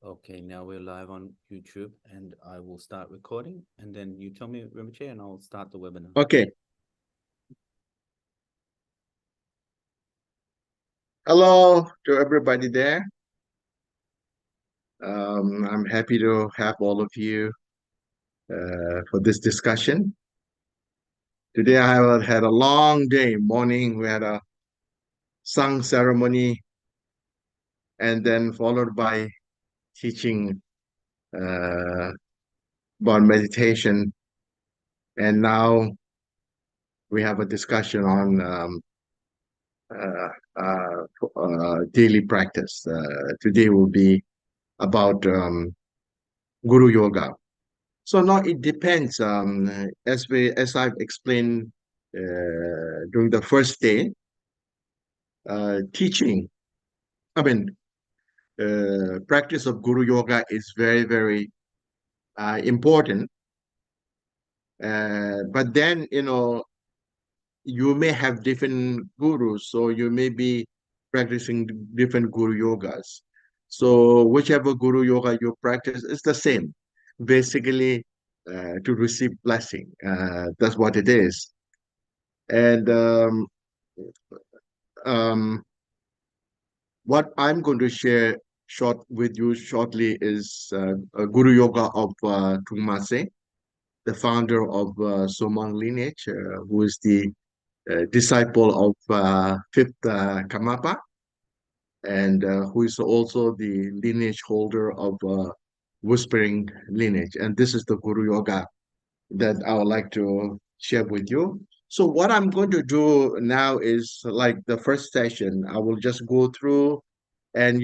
Okay, now we're live on YouTube and I will start recording and then you tell me, Rinpoche, and I'll start the webinar. Okay. Hello to everybody there. I'm happy to have all of you for this discussion. Today I have had a long day. Morning we had a sung ceremony and then followed by teaching about meditation. And now we have a discussion on daily practice. Today will be about Guru Yoga. So now it depends. As I've explained during the first day, teaching. I mean, practice of Guru Yoga is very, very important. But then, you may have different gurus, so you may be practicing different Guru Yogas. So whichever Guru Yoga you practice is the same, basically to receive blessing. That's what it is. And what I'm going to share with you shortly is a Guru Yoga of Tungmase, the founder of Zurmang lineage, who is the disciple of fifth Karmapa, and who is also the lineage holder of Whispering lineage. And this is the Guru Yoga that I would like to share with you. So what I'm going to do now is like the first session, I will just go through and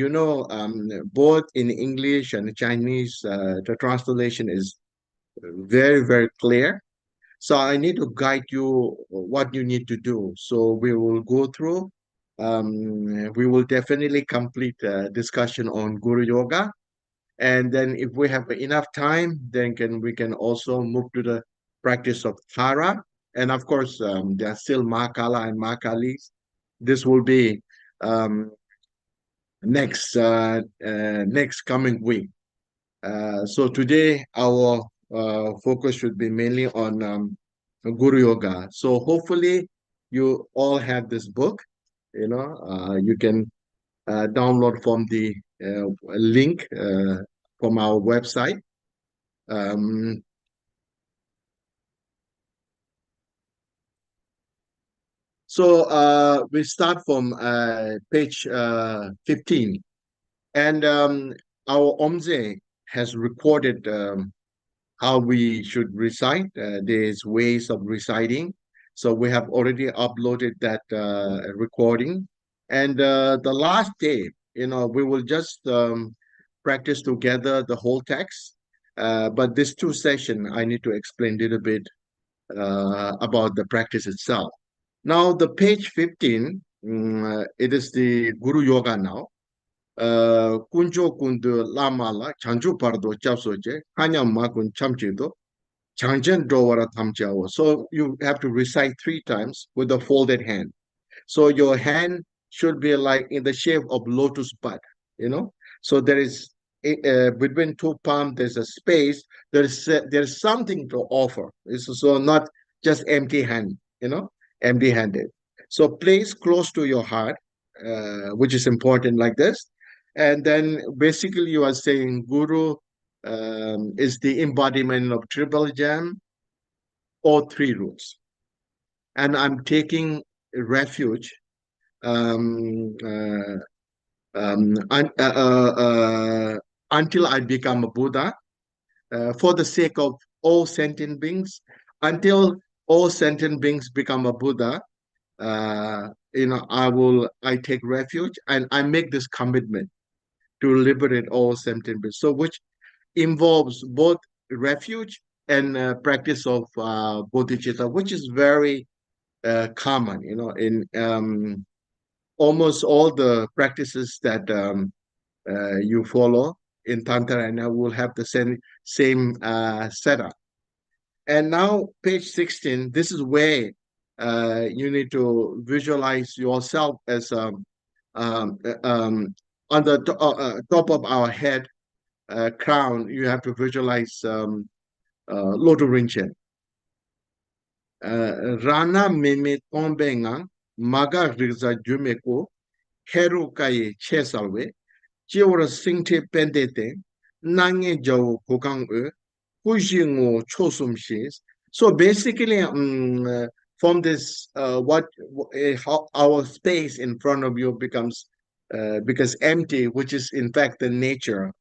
both in English and Chinese, the translation is very, very clear. So I need to guide you what you need to do. So we will go through. We will definitely complete a discussion on Guru Yoga. And then if we have enough time, then we can also move to the practice of Thara. And of course, there are still Mahakala and Mahakalis. This will be next coming week. So today our focus should be mainly on Guru Yoga. So hopefully you all have this book. You can download from the link from our website. We start from page 15. And our Omze has recorded how we should recite. There's ways of reciting. So we have already uploaded that recording. And the last day, we will just practice together the whole text. But this two session, I need to explain a little bit about the practice itself. Now, the page 15, it is the Guru Yoga now. Kunjo kundu lamala chanju pardo chapsoje hanyam makun chamchido changjen dowara thamchawo. So you have to recite 3 times with the folded hand. So your hand should be like in the shape of lotus bud, So there is between two palms, there's a space. There's something to offer. So not just empty hand, empty-handed. So place close to your heart, which is important like this. And then basically you are saying Guru is the embodiment of triple gem or 3 roots. And I'm taking refuge until I become a Buddha, for the sake of all sentient beings, until all sentient beings become a Buddha. I take refuge and I make this commitment to liberate all sentient beings. So which involves both refuge and practice of bodhicitta, which is very common, in almost all the practices that you follow in Tantra, and I will have the same setup. And now page 16, this is where you need to visualize yourself as on the top of our head. crown, you have to visualize Lotu Rinchen. Rana meme tombenga maga riza jumeko heru kaye chesalwe jiora singte pendete nange jaw kokang kujingo chosum shis. So basically, from this, how our space in front of you becomes empty, which is in fact the nature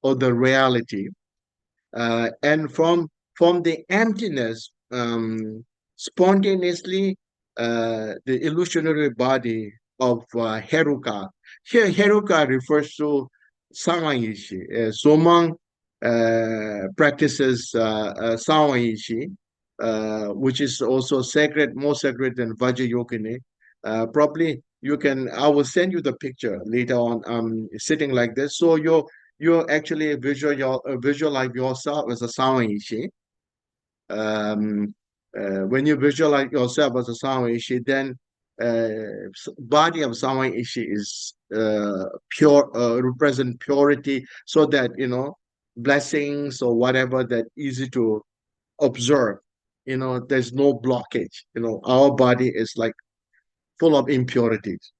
or the reality. And from the emptiness, spontaneously, the illusionary body of Heruka. Here, Heruka refers to Sawayishi. Zurmang practices Sawayishi, which is also sacred, more sacred than Vajrayogini. Probably I will send you the picture later on, sitting like this. So you actually visualize yourself as a Sawayishi. When you visualize yourself as a Sawayishi, then body of Sawayishi is pure, represent purity, so that blessings or whatever that easy to observe. There's no blockage. Our body is like full of impurities.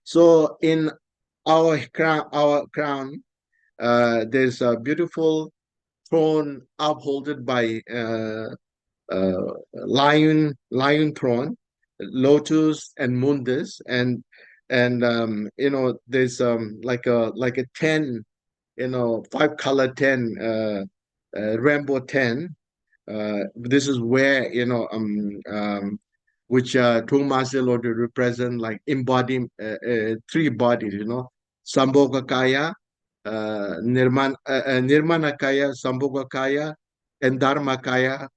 So in our crown, there's a beautiful throne upholded by lion throne, lotus and mundus, and there's like a 10, 5-color 10, rainbow 10. This is where which Thomas Lord represent, like embody 3 bodies, Sambhoga Kaya, Nirmana Kaya, Sambhoga Kaya, and Dharma Kaya.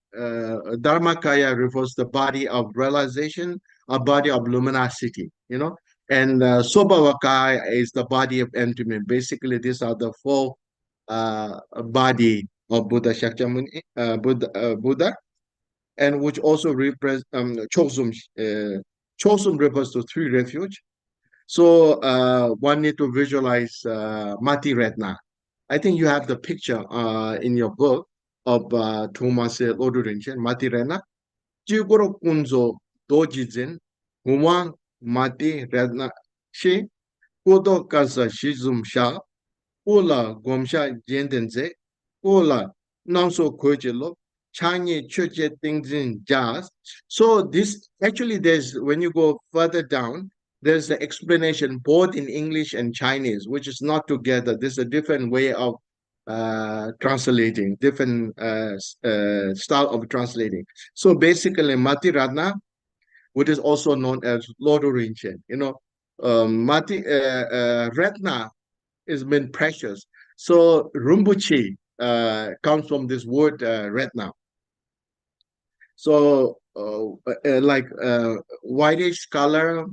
Dharma Kaya refers to the body of realization, a body of luminosity, and Swabhava Kaya is the body of enlightenment. Basically, these are the 4 body of Buddha Shakyamuni, Buddha, and which also represent Chosum. Chosum refers to 3 refuge. So one need to visualize Mati Retna. I think you have the picture in your book of Thomas Lodu Rinchen, Mati Retna. Jigoro Kunzo Dojizin, Humang Mati Retna Shi, Kodo Kasa Shizum Sha, Ola Gomsha Jendenze, Ola Namso Kojelo, Changi Churche Tingzin Jazz. So this actually, when you go further down, there's the explanation both in English and Chinese, which is not together. There's a different way of translating, different style of translating. So basically, Mati Ratna, which is also known as Lodu Rinchen, Mati Ratna is been precious. So Rinpoche comes from this word Ratna. So like whitish color,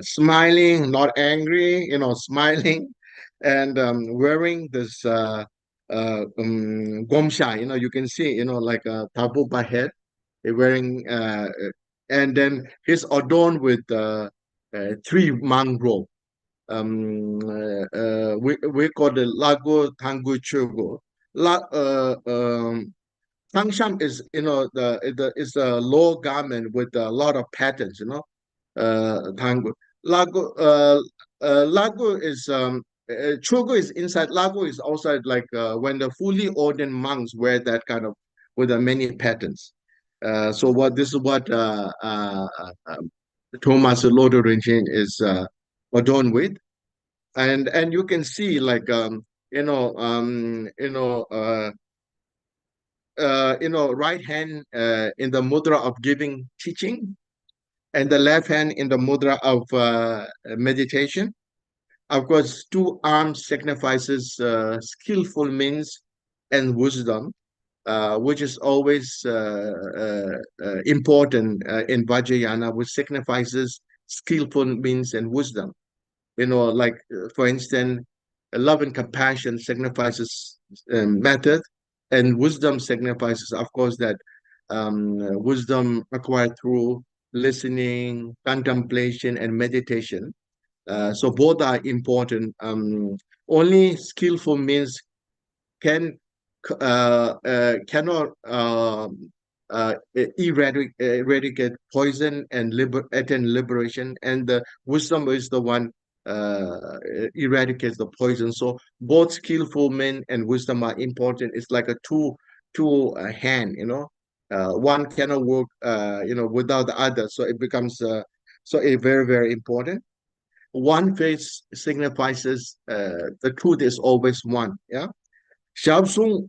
smiling, not angry, smiling, and wearing this gomsha, you can see, like a tabupa head, wearing, and then he's adorned with 3 mangrove. We call it Lago Tangu Chugo. Tangsham is, it's a low garment with a lot of patterns, Tangu. Lago is, Chugo is inside, Lago is outside, like when the fully ordained monks wear that kind of, with the many patterns. So this is what Thomas Lodu Rinchen is adorned with. And you can see, like right hand in the mudra of giving teaching, and the left hand in the mudra of meditation. Of course, 2 arms signifies skillful means and wisdom, which is always important in Vajrayana, which signifies skillful means and wisdom. Like for instance, love and compassion signifies method, and wisdom signifies, of course, that wisdom acquired through listening, contemplation, and meditation. So both are important. Only skillful means cannot eradicate poison and attain liberation, and the wisdom is the one eradicates the poison. So both skillful men and wisdom are important. It's like a two hand, one cannot work without the other, so it becomes so a very, very important. One face signifies the truth is always one. Yeah. Shabsung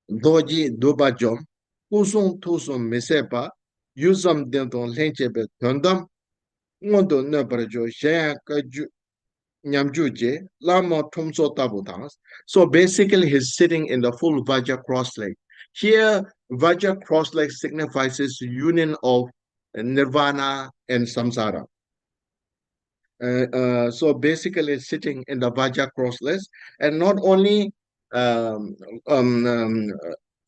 doji dubajom, kusung tusum mesepa, yusam denton lenchebe tundam, ngondo nebrajo shaya kaju nyamjuje, lama tumso tabutans. So basically, he's sitting in the full Vajra cross leg. Here, Vajra cross leg signifies union of nirvana and samsara. So basically sitting in the Vajra cross-legs, and not only um, um, um,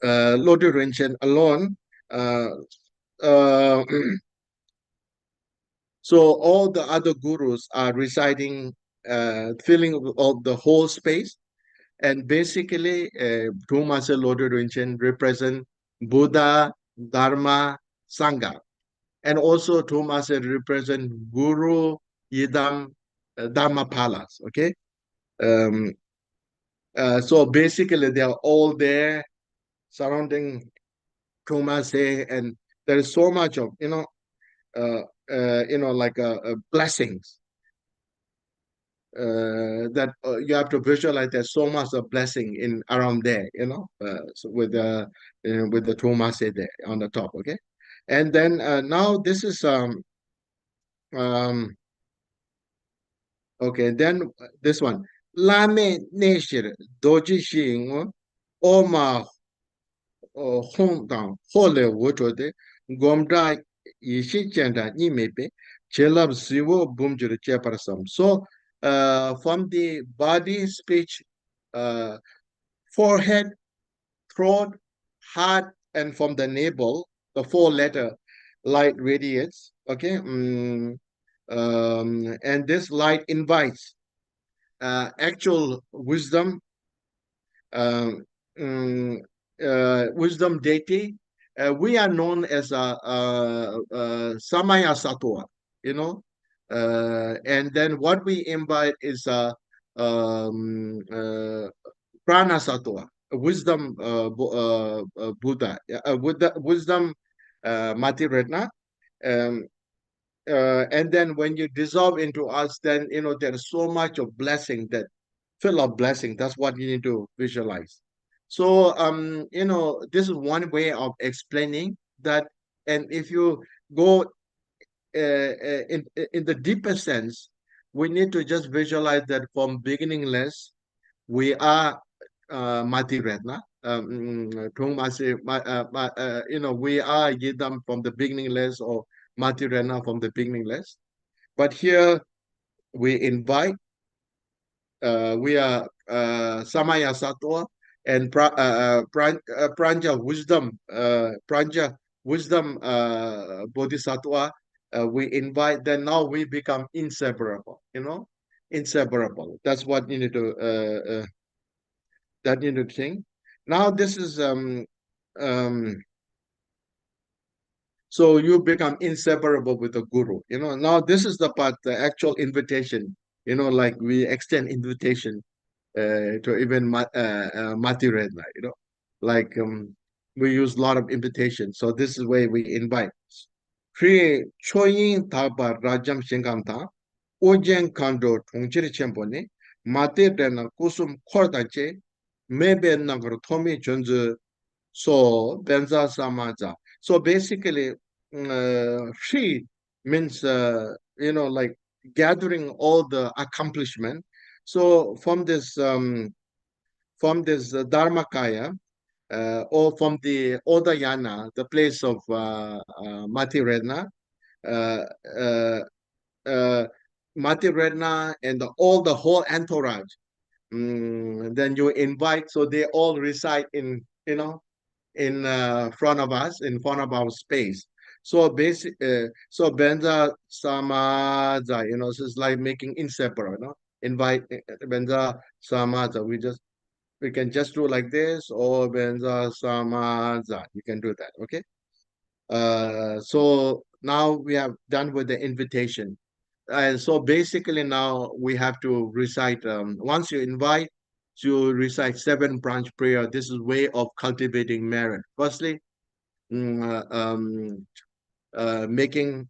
Lodi Rinchen alone. Uh, uh, so all the other gurus are reciting, filling all the whole space, and basically, Tumasa Lodi Rinchen represent Buddha, Dharma, Sangha, and also Tumasa represent Guru, Yidam, Dhammapalas. Okay. Um, so basically, they are all there surrounding Kumase, and there is so much of like blessings that you have to visualize. There's so much of blessing in around there, so with the Kumase there on the top. Okay, and then now this is um okay. Then this one. Lame neshir doji shing oma hong dang hole woto de gomda yishi chenda ni mepe chelab siwo bumjur cheparasam. So from the body, speech, uh, forehead, throat, heart, and from the navel, the four letter light radiates. Okay. And this light invites actual wisdom, um, um, wisdom deity. We are known as Samaya Sattva, and then what we invite is Prana Sattva, wisdom Buddha, wisdom Mati Retna. Um, and then when you dissolve into us, then there's so much of blessing, that fill of blessing. That's what you need to visualize. So this is one way of explaining that. And if you go in the deeper sense, we need to just visualize that from beginningless, we are Mati Retna. We are Yidam from the beginningless, or Mati Retna from the beginningless. But here we invite, we are Samaya Sattva and Pranja wisdom, Pranja wisdom Bodhisattva. We invite, then now we become inseparable, inseparable. That's what you need to think. Now this is so you become inseparable with the guru. Now this is the part, the actual invitation. Like we extend invitation to even Mati Redna, like we use a lot of invitation. So this is where we invite. Free choyin taba rajam shingamta, ojen kando tongchiri chempone, Mati Redna kusum kordache, maybe nagro tomi chunzu, so benza samaja. So basically, free means like gathering all the accomplishment. So from this Dharmakaya, or from the Odayana, the place of Mati Redna, uh, uh, uh, Mati Redna and all the whole entourage. Then you invite, so they all reside in front of us, in front of our space. So basic, so Benza Samaza, so it's like making inseparable, invite Benza Samaza. We can just do like this, or Benza Samaza. You can do that, okay? So now we have done with the invitation. And so basically now we have to recite, once you invite, you recite 7 branch prayer. This is way of cultivating merit. Firstly, mm, making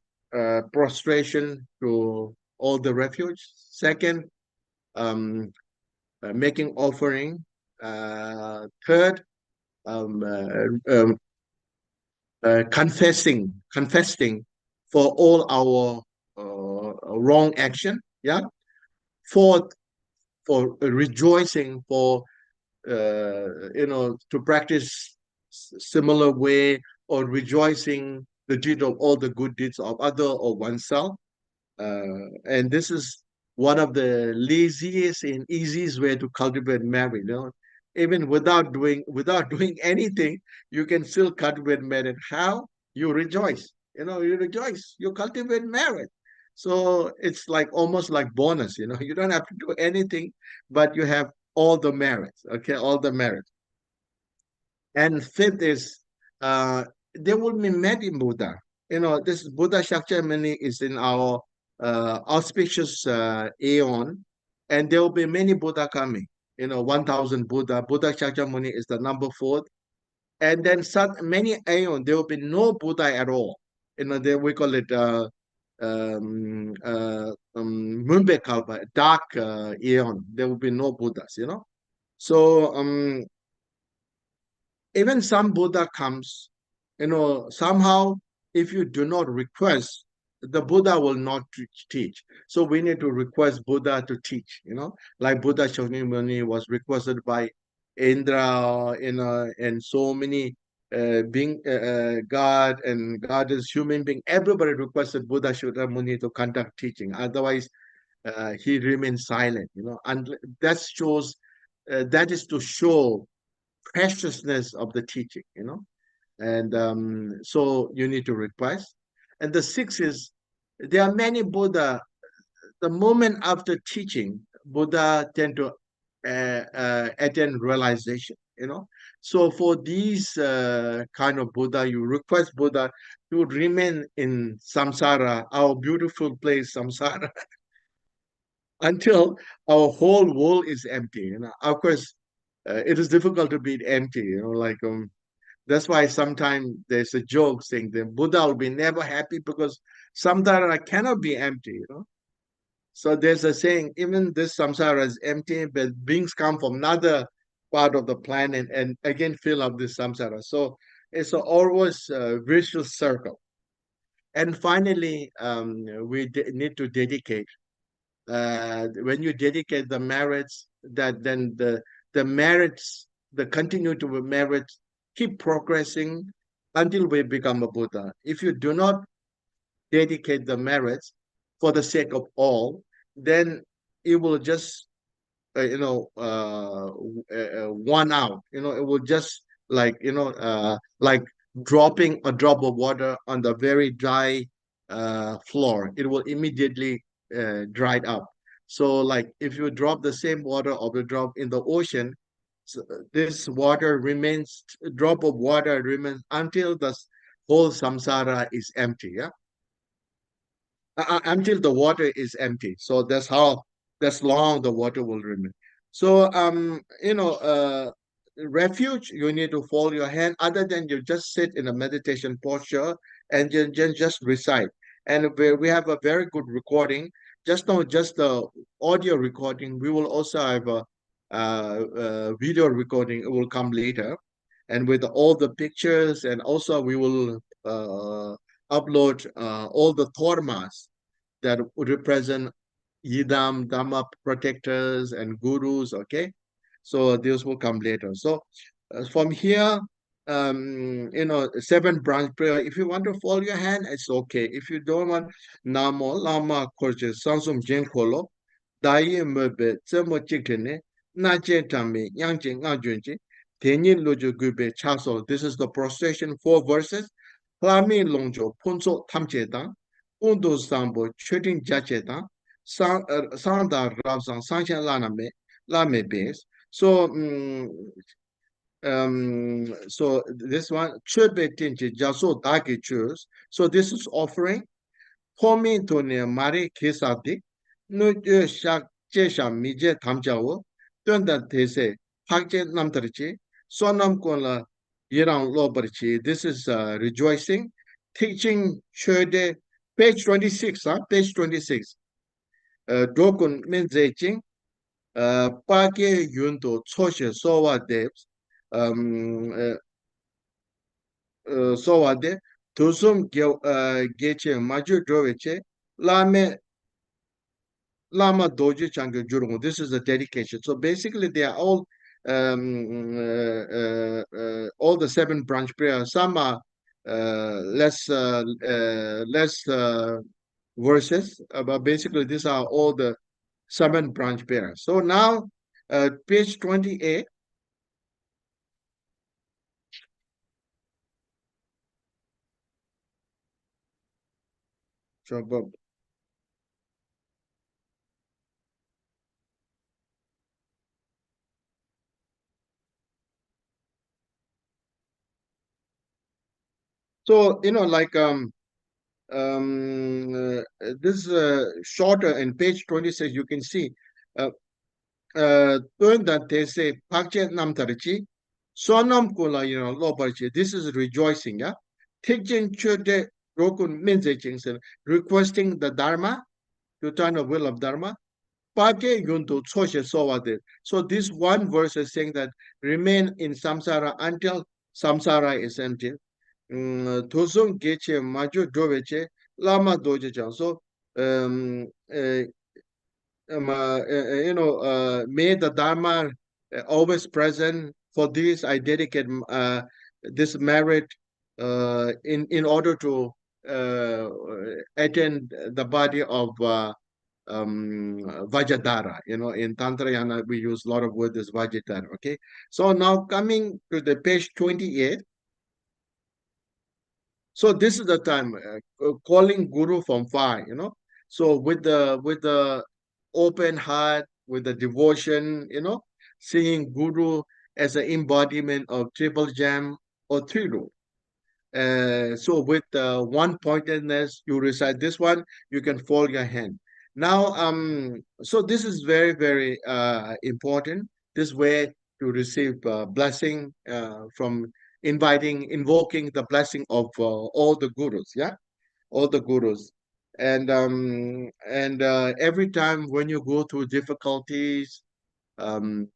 prostration to all the refuge. Second, um, making offering. Third, um, confessing for all our wrong action. Yeah. Fourth, for rejoicing for to practice similar way, or rejoicing the deed of all the good deeds of other or oneself. And this is one of the laziest and easiest way to cultivate merit. Even without doing anything, you can still cultivate merit. How? You rejoice. You rejoice. You cultivate merit. So it's like almost like bonus. You don't have to do anything, but you have all the merits. Okay, all the merits. And fifth is there will be many Buddha. This Buddha Shakyamuni is in our auspicious aeon, and there will be many Buddha coming. 1,000 Buddha. Buddha Shakyamuni is the number fourth. And then many aeon, there will be no Buddha at all. We call it Mumbai Kalpa, dark aeon. There will be no Buddhas. So even some Buddha comes, somehow if you do not request, the Buddha will not teach. So we need to request Buddha to teach, like Buddha Shakyamuni was requested by Indra, and so many being God and goddess, human being, everybody requested Buddha Shakyamuni to conduct teaching. Otherwise, he remains silent, and that is to show preciousness of the teaching. And so you need to request. And the sixth is, there are many Buddha, the moment after teaching, Buddha tend to attain realization. So for these kind of Buddha, you request Buddha to remain in samsara, our beautiful place samsara, until our whole world is empty. Of course, it is difficult to be empty. Like that's why sometimes there's a joke saying the Buddha will be never happy because samsara cannot be empty. So there's a saying, even this samsara is empty, but beings come from another part of the planet and again fill up this samsara. So it's always a vicious circle. And finally, we need to dedicate. When you dedicate the merits, that then the merits, the continue to merits, keep progressing until we become a Buddha. If you do not dedicate the merits for the sake of all, then it will just one out. It will just like dropping a drop of water on the very dry floor. It will immediately dried up. So like if you drop the same water or you drop in the ocean, so this water remains, drop of water remains until the whole samsara is empty. Yeah. Until the water is empty. So that's long the water will remain. So refuge, you need to fold your hand. Other than you just sit in a meditation posture and just recite. And we have a very good recording. Just not just the audio recording. We will also have a video recording. It will come later, and with all the pictures, and also we will upload all the dharmas that would represent Yidam, Dhamma protectors and gurus, okay? So this will come later. So from here, 7 branch prayer. If you want to fold your hand, it's okay. If you don't want, Namo Lama Korje Sansum Jenkolo, Daye Mebe, Tsemo Chikene, Naje Tame, Yangje Ngajunji, Tenyin Lojo Gube Chaso. This is the prostration, 4 verses. Lami Longjo, Punso Tamchedang, Undo Sambo, Chuting Jachedang, Sanda Rabsan Sanction Lame base. So so this one should be tinted Jaso Daki choose. So this is offering Pomi to ne Mari Kisati no Shak Jesha Mije Tamjao Tunda Tese Pakje Namtarchi Sonam Kola Yerang Lobarchi. This is rejoicing. Teaching Chode page 26, page 26. Dokun Minzeching Pake Yunto Choshe Sowa Devs Sowa De Tusum Geche Maju Droveche Lame Lama Doji Changa Jurung. This is a dedication. So basically, they are all the 7 branch prayers. Some are less verses, but basically these are all the 7 branch prayers. So now, page 28. So like this shorter in page 26, you can see doing that they say Pakche Namtarichi, Sonam Kula, Lobarchi. This is rejoicing, yeah. Teaching Chode Rokun Minze requesting the Dharma, to turn the will of Dharma. Pake Yuntu Choshe Sowade. So this one verse is saying that remain in samsara until samsara is empty. Tosung Geche Maju Doveche Lama Doje. So may the Dharma always present. For this, I dedicate this merit in order to attend the body of Vajradhara. In Tantrayana, we use a lot of words as Vajradhara. Okay, so now coming to the page 28. So this is the time calling Guru from far. So with the open heart, with the devotion, seeing Guru as an embodiment of triple gem or triru. So with one pointedness, you recite this one, you can fold your hand. Now, so this is very, very important. This way to receive blessing from invoking the blessing of all the gurus, yeah, all the gurus. And every time when you go through difficulties, when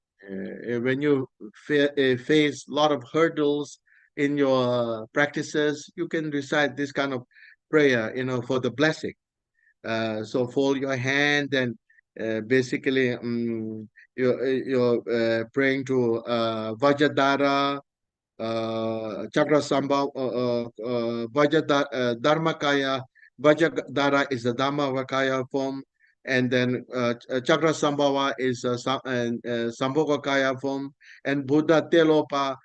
you face a lot of hurdles in your practices, you can recite this kind of prayer, for the blessing. So fold your hand and basically you're praying to Vajradhara, Chakra Sambhav, Dharmakaya. Vajradhara is the Dharmakaya form, and then Chakra Sambhava is Sambhogakaya form, and Buddha Telopa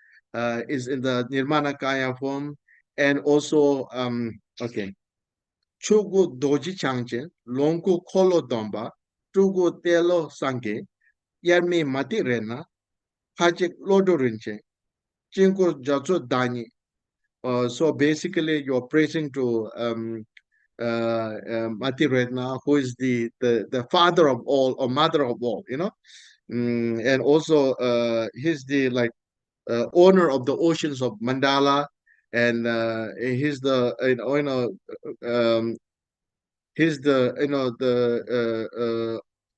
is in the Nirmanakaya form, and also okay. Chugu Doji Changchen, Longu Kolo Domba, Chugu Telo Sange, Yermi Mati Rena, Pachik Lodorinche, Chinko Jatsu Dani. So basically, you're praising to Mati Redna, who is the father of all or mother of all, and also he's the owner of the oceans of Mandala, and he's the he's the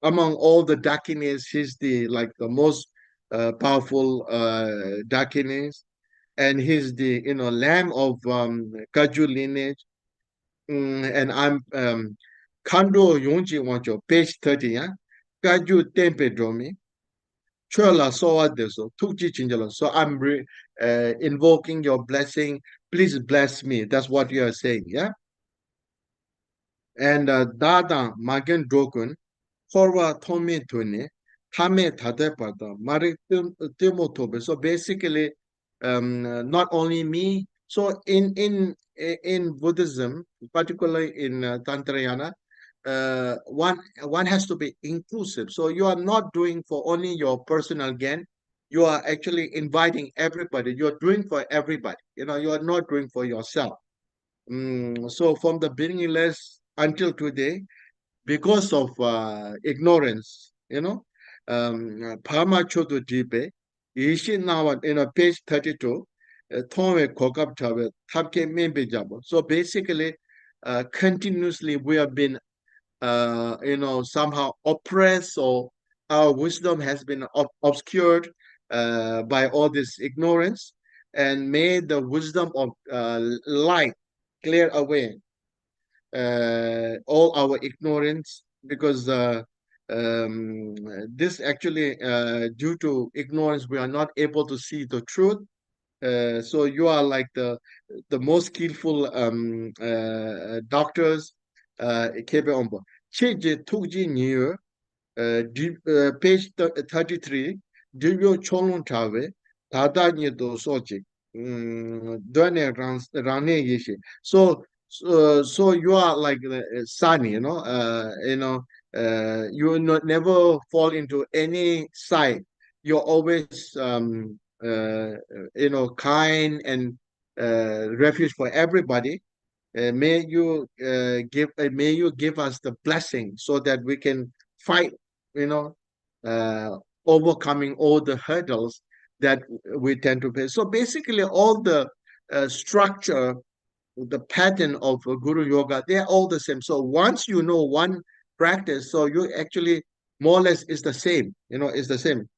among all the Dakinis, he's the most powerful Dakinis, and he's the lamb of Kaju lineage. And I'm Kando Yonji Wancho, page 30, yeah. Kaju Tempe Dromi, Chola Soa Deso, Tukji Chinjalo. So I'm invoking your blessing. Please bless me. That's what you are saying, yeah. And Dada Magen Dokun, Horwa Tomi Tuni, Tame Tadepada, Mari Timotobe. So basically, not only me. So in Buddhism, particularly in Tantrayana, one has to be inclusive. So you are not doing for only your personal gain. You are actually inviting everybody. You're doing for everybody. You know, you are not doing for yourself. So from the beginningless until today, because of ignorance, you know, Pama Chodo Dibe, Ishi now in a page 32, Tome Kokap Tabe, Tapke Membe Jabo. So basically, continuously we have been, somehow oppressed, or our wisdom has been obscured by all this ignorance, and made the wisdom of light clear away all our ignorance, because um, this actually, due to ignorance, we are not able to see the truth. So you are like the most skillful doctors. Kebe Ombo. Cheje Tukji Niyo, page 33, Divyo Cholun Tawe, Tada Nido Sochi, Dwane Rane Yishi. So you are like the sun, you never fall into any side. You're always, kind and refuge for everybody. May you give us the blessing so that we can fight, you know, uh, overcoming all the hurdles that we tend to face. So basically, all the structure, the pattern of Guru Yoga, they're all the same. So once you know one practice, so you actually more or less is the same. It's the same.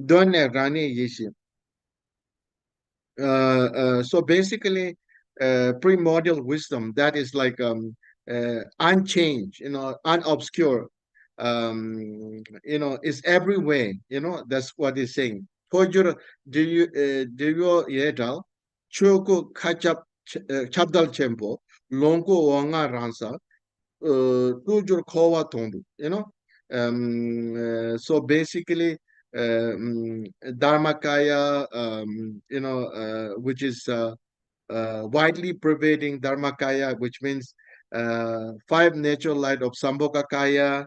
Donne Rani Yishi. So basically, primordial wisdom, that is like unchanged, unobscure, is everywhere. That's what he's saying. Pojur do you yedal choku kachap chapdal chempo longo wanga ransa tujur kowa tondu. So basically, Dharmakaya, which is widely pervading Dharmakaya, which means five natural light of Sambhogakaya,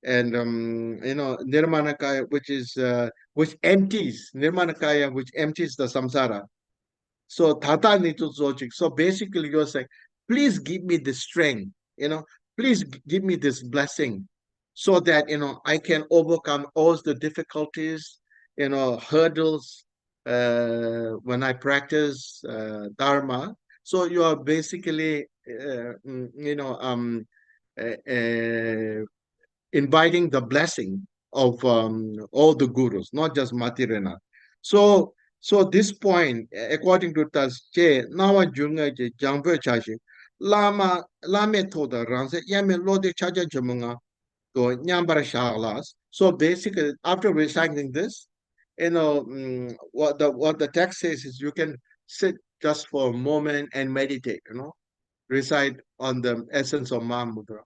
and Nirmanakaya, which empties Nirmanakaya, which empties the samsara. So Tata Nitu Zochik. So basically, you're saying, please give me the strength, please give me this blessing, so that I can overcome all the difficulties, hurdles when I practice Dharma. So you are basically, uh, uh, inviting the blessing of all the gurus, not just Matirena. So this point, according to Tas Che, Nawa Junga Je Jangpe Chashi, Lame Toda Ranse, Yame Lode Chaja Jamunga, to Nyambara Shahlas. So basically, after reciting this, what the text says is, you can sit just for a moment and meditate, recite on the essence of Mahamudra.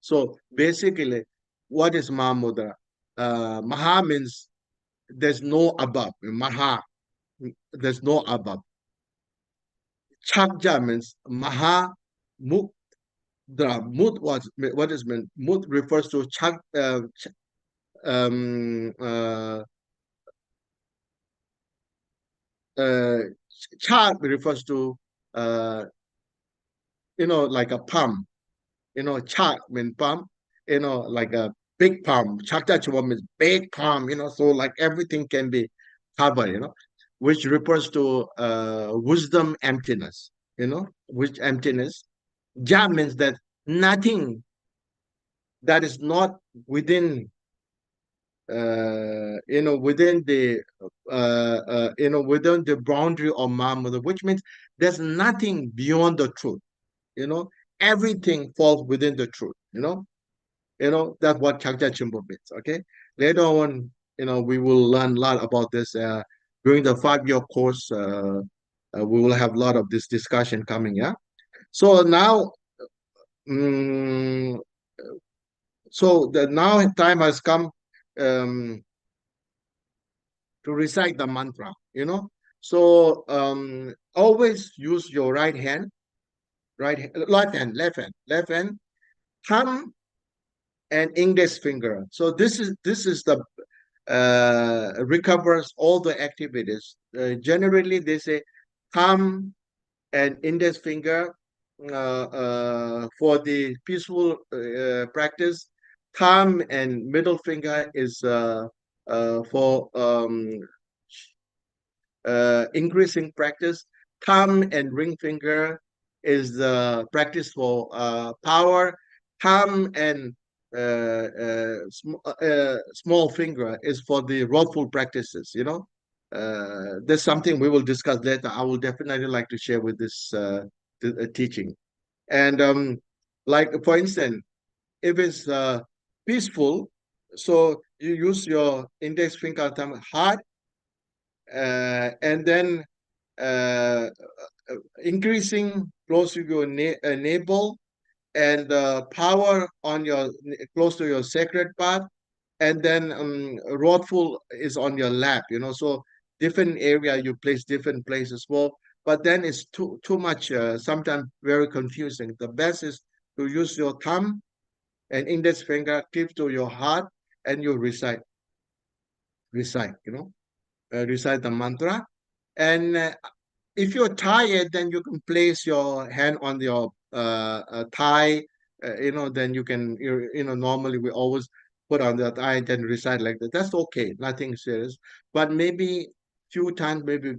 So basically, what is Mahamudra? Maha means there's no above. Maha, there's no above. Chakja means Maha Mudra. What is meant? Mud refers to Chak. Um, uh, Chak refers to like a palm. Chak means palm. Like a big palm. Chakta chuma means big palm. So like everything can be covered. Which refers to wisdom emptiness. Which emptiness. Ja means that nothing that is not within within the boundary of Mahamudra, which means there's nothing beyond the truth. you know Everything falls within the truth. That's what Chakja Chimbo means. Okay, later on, we will learn a lot about this during the 5-year course. We will have a lot of this discussion coming. Yeah. So now, um, the now time has come um, to recite the mantra. So always use your left hand, thumb and index finger. So this is the recovers all the activities. Generally, they say thumb and index finger for the peaceful practice. Thumb and middle finger is for increasing practice. Thumb and ring finger is the practice for power. Thumb and small finger is for the wrathful practices. There's something we will discuss later. I will definitely like to share with this teaching. And like for instance, if it's peaceful, so you use your index finger thumb hard, and then uh, increasing close to your navel, and power on your close to your sacred part, and then wrathful is on your lap. So different area you place different places. Well, but then it's too much. Sometimes very confusing. The best is to use your thumb and index finger keep to your heart, and you recite. Recite the mantra, and if you're tired, then you can place your hand on your thigh. Then you can, normally we always put on the thigh and then recite like that. That's okay, nothing serious. But maybe few times, maybe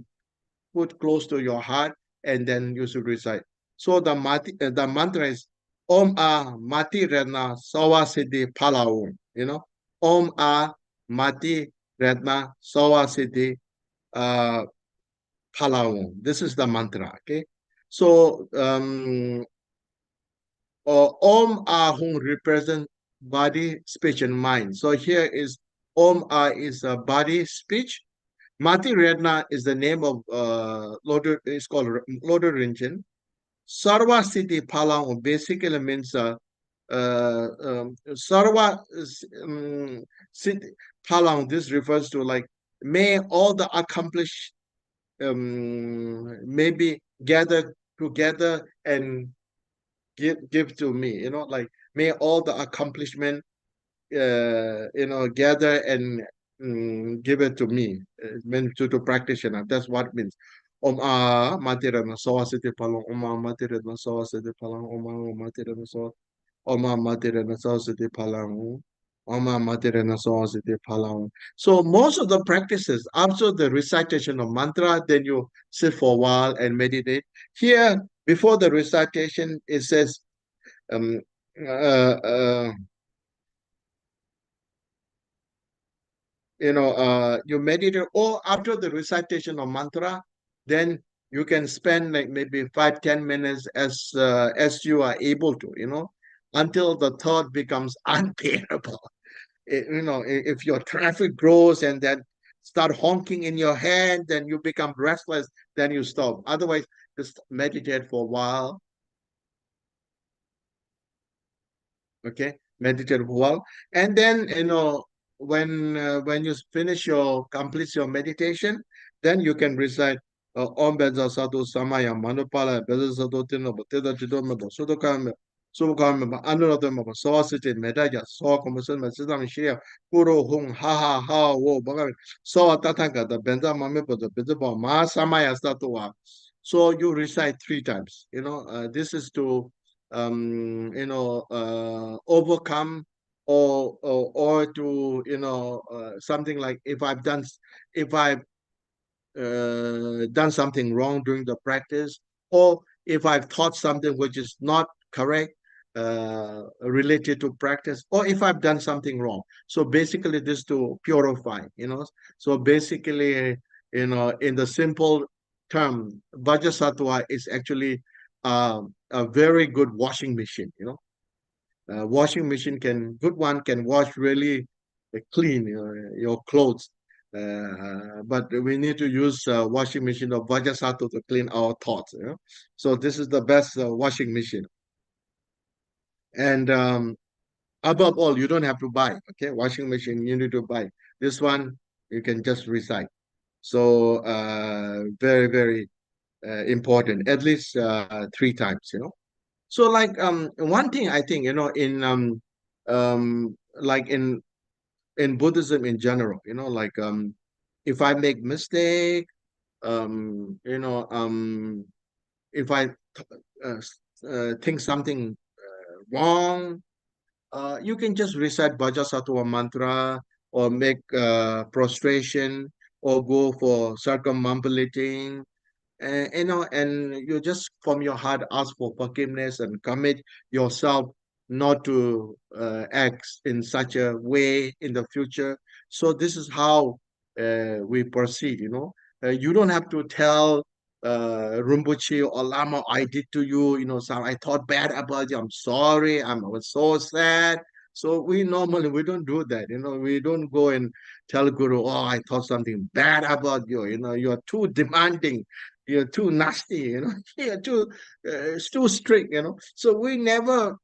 put close to your heart, and then you should recite. So the mantra is Om A Mati Redna Sawa Siddhi Palaum. Om A Mati Redna Sawa Siddhi uh, Palaung. This is the mantra. Okay. So Om Ahung represents body, speech, and mind. So here is Om Ah is a body, speech. Mati Redna is the name of Lord. It's called Lord Rinchen. Sarva Siddhi Palaung basically means Sarva Siddhi Palaung. This refers to like may all the accomplished maybe gather together and give to me. Like may all the accomplishment gather and give it to me, meant to the practitioner. That's what it means. Om a matirana sawasiti palong om a matirana sawasiti palong om a matirana saw Oma Matirana Sawasiti Palang. Oma Matirana Sawasiti Palang. So most of the practices, after the recitation of mantra, then you sit for a while and meditate. Here, before the recitation, it says, um, uh, uh, you meditate, or after the recitation of mantra, then you can spend like maybe 5-10 minutes as you are able to, until the thought becomes unbearable. If your traffic grows and then start honking in your head, then you become restless, then you stop. Otherwise, just meditate for a while. Okay, meditate for a while, and then when you finish your complete your meditation, then you can recite Om Benza Satu Samaya Manupala Beza Satu Tino Boteda Jidomabo Sudokam Sumkam Anuradam Sawasiti Medaya Saw Commission Messidam Shia Puro Hung Ha Ha Ha Wo Bagavi Saw Tatanka the Benza Mamipo the Bizibo Ma Samaya Statua. So you recite 3 times. This is to overcome, or to something like if I've done something wrong during the practice, or if I've taught something which is not correct related to practice, or if I've done something wrong. So basically this to purify. So basically, in the simple term, Vajrasattva is actually a very good washing machine. Washing machine good one can wash really clean your clothes. But we need to use washing machine of Vajrasattva to clean our thoughts. So this is the best washing machine. And above all, you don't have to buy. Okay, washing machine you need to buy. This one you can just recite. So very, very important, at least 3 times, So like one thing I think, in like in Buddhism in general, like if I make mistake, if I uh, think something wrong, you can just recite Bhajasattva mantra or make prostration or go for circumambulating, and you just from your heart ask for forgiveness and commit yourself not to act in such a way in the future. So this is how we proceed. You don't have to tell Rinpoche or Lama, I did to you, some I thought bad about you, I'm sorry, I was so sad. So we normally we don't do that, we don't go and tell Guru, oh, I thought something bad about you, you're too demanding, you're too nasty, you're too strict, So we never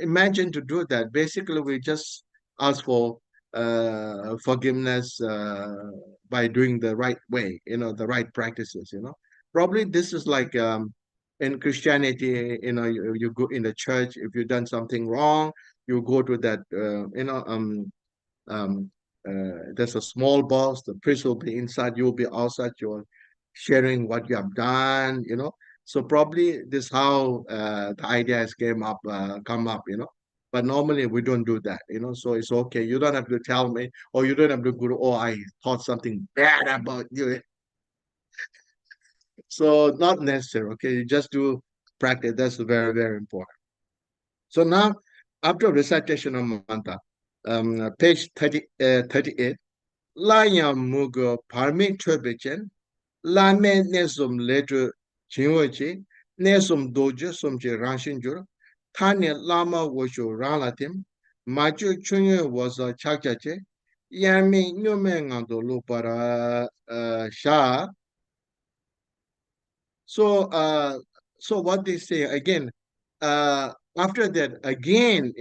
imagine to do that. Basically, we just ask for forgiveness by doing the right way, the right practices, Probably this is like in Christianity, you go in the church, if you've done something wrong, you go to that, um, there's a small box. The priest will be inside. You will be outside. You're sharing what you have done. So probably this how the idea has come up. But normally we don't do that. So it's okay. You don't have to tell me, or you don't have to go. Oh, I thought something bad about you. So not necessary. Okay, you just do practice. That's very very important. So now, after recitation of mantra, page 38. Laya mugo parmi trebechen, lame nesum letter chinwachi, nesum doja sumchi ranshinjur, tanya lama washu ralatim, machu chunye was a chakchache, yami nyume ngando lupara sha. So so what they say again, after that again,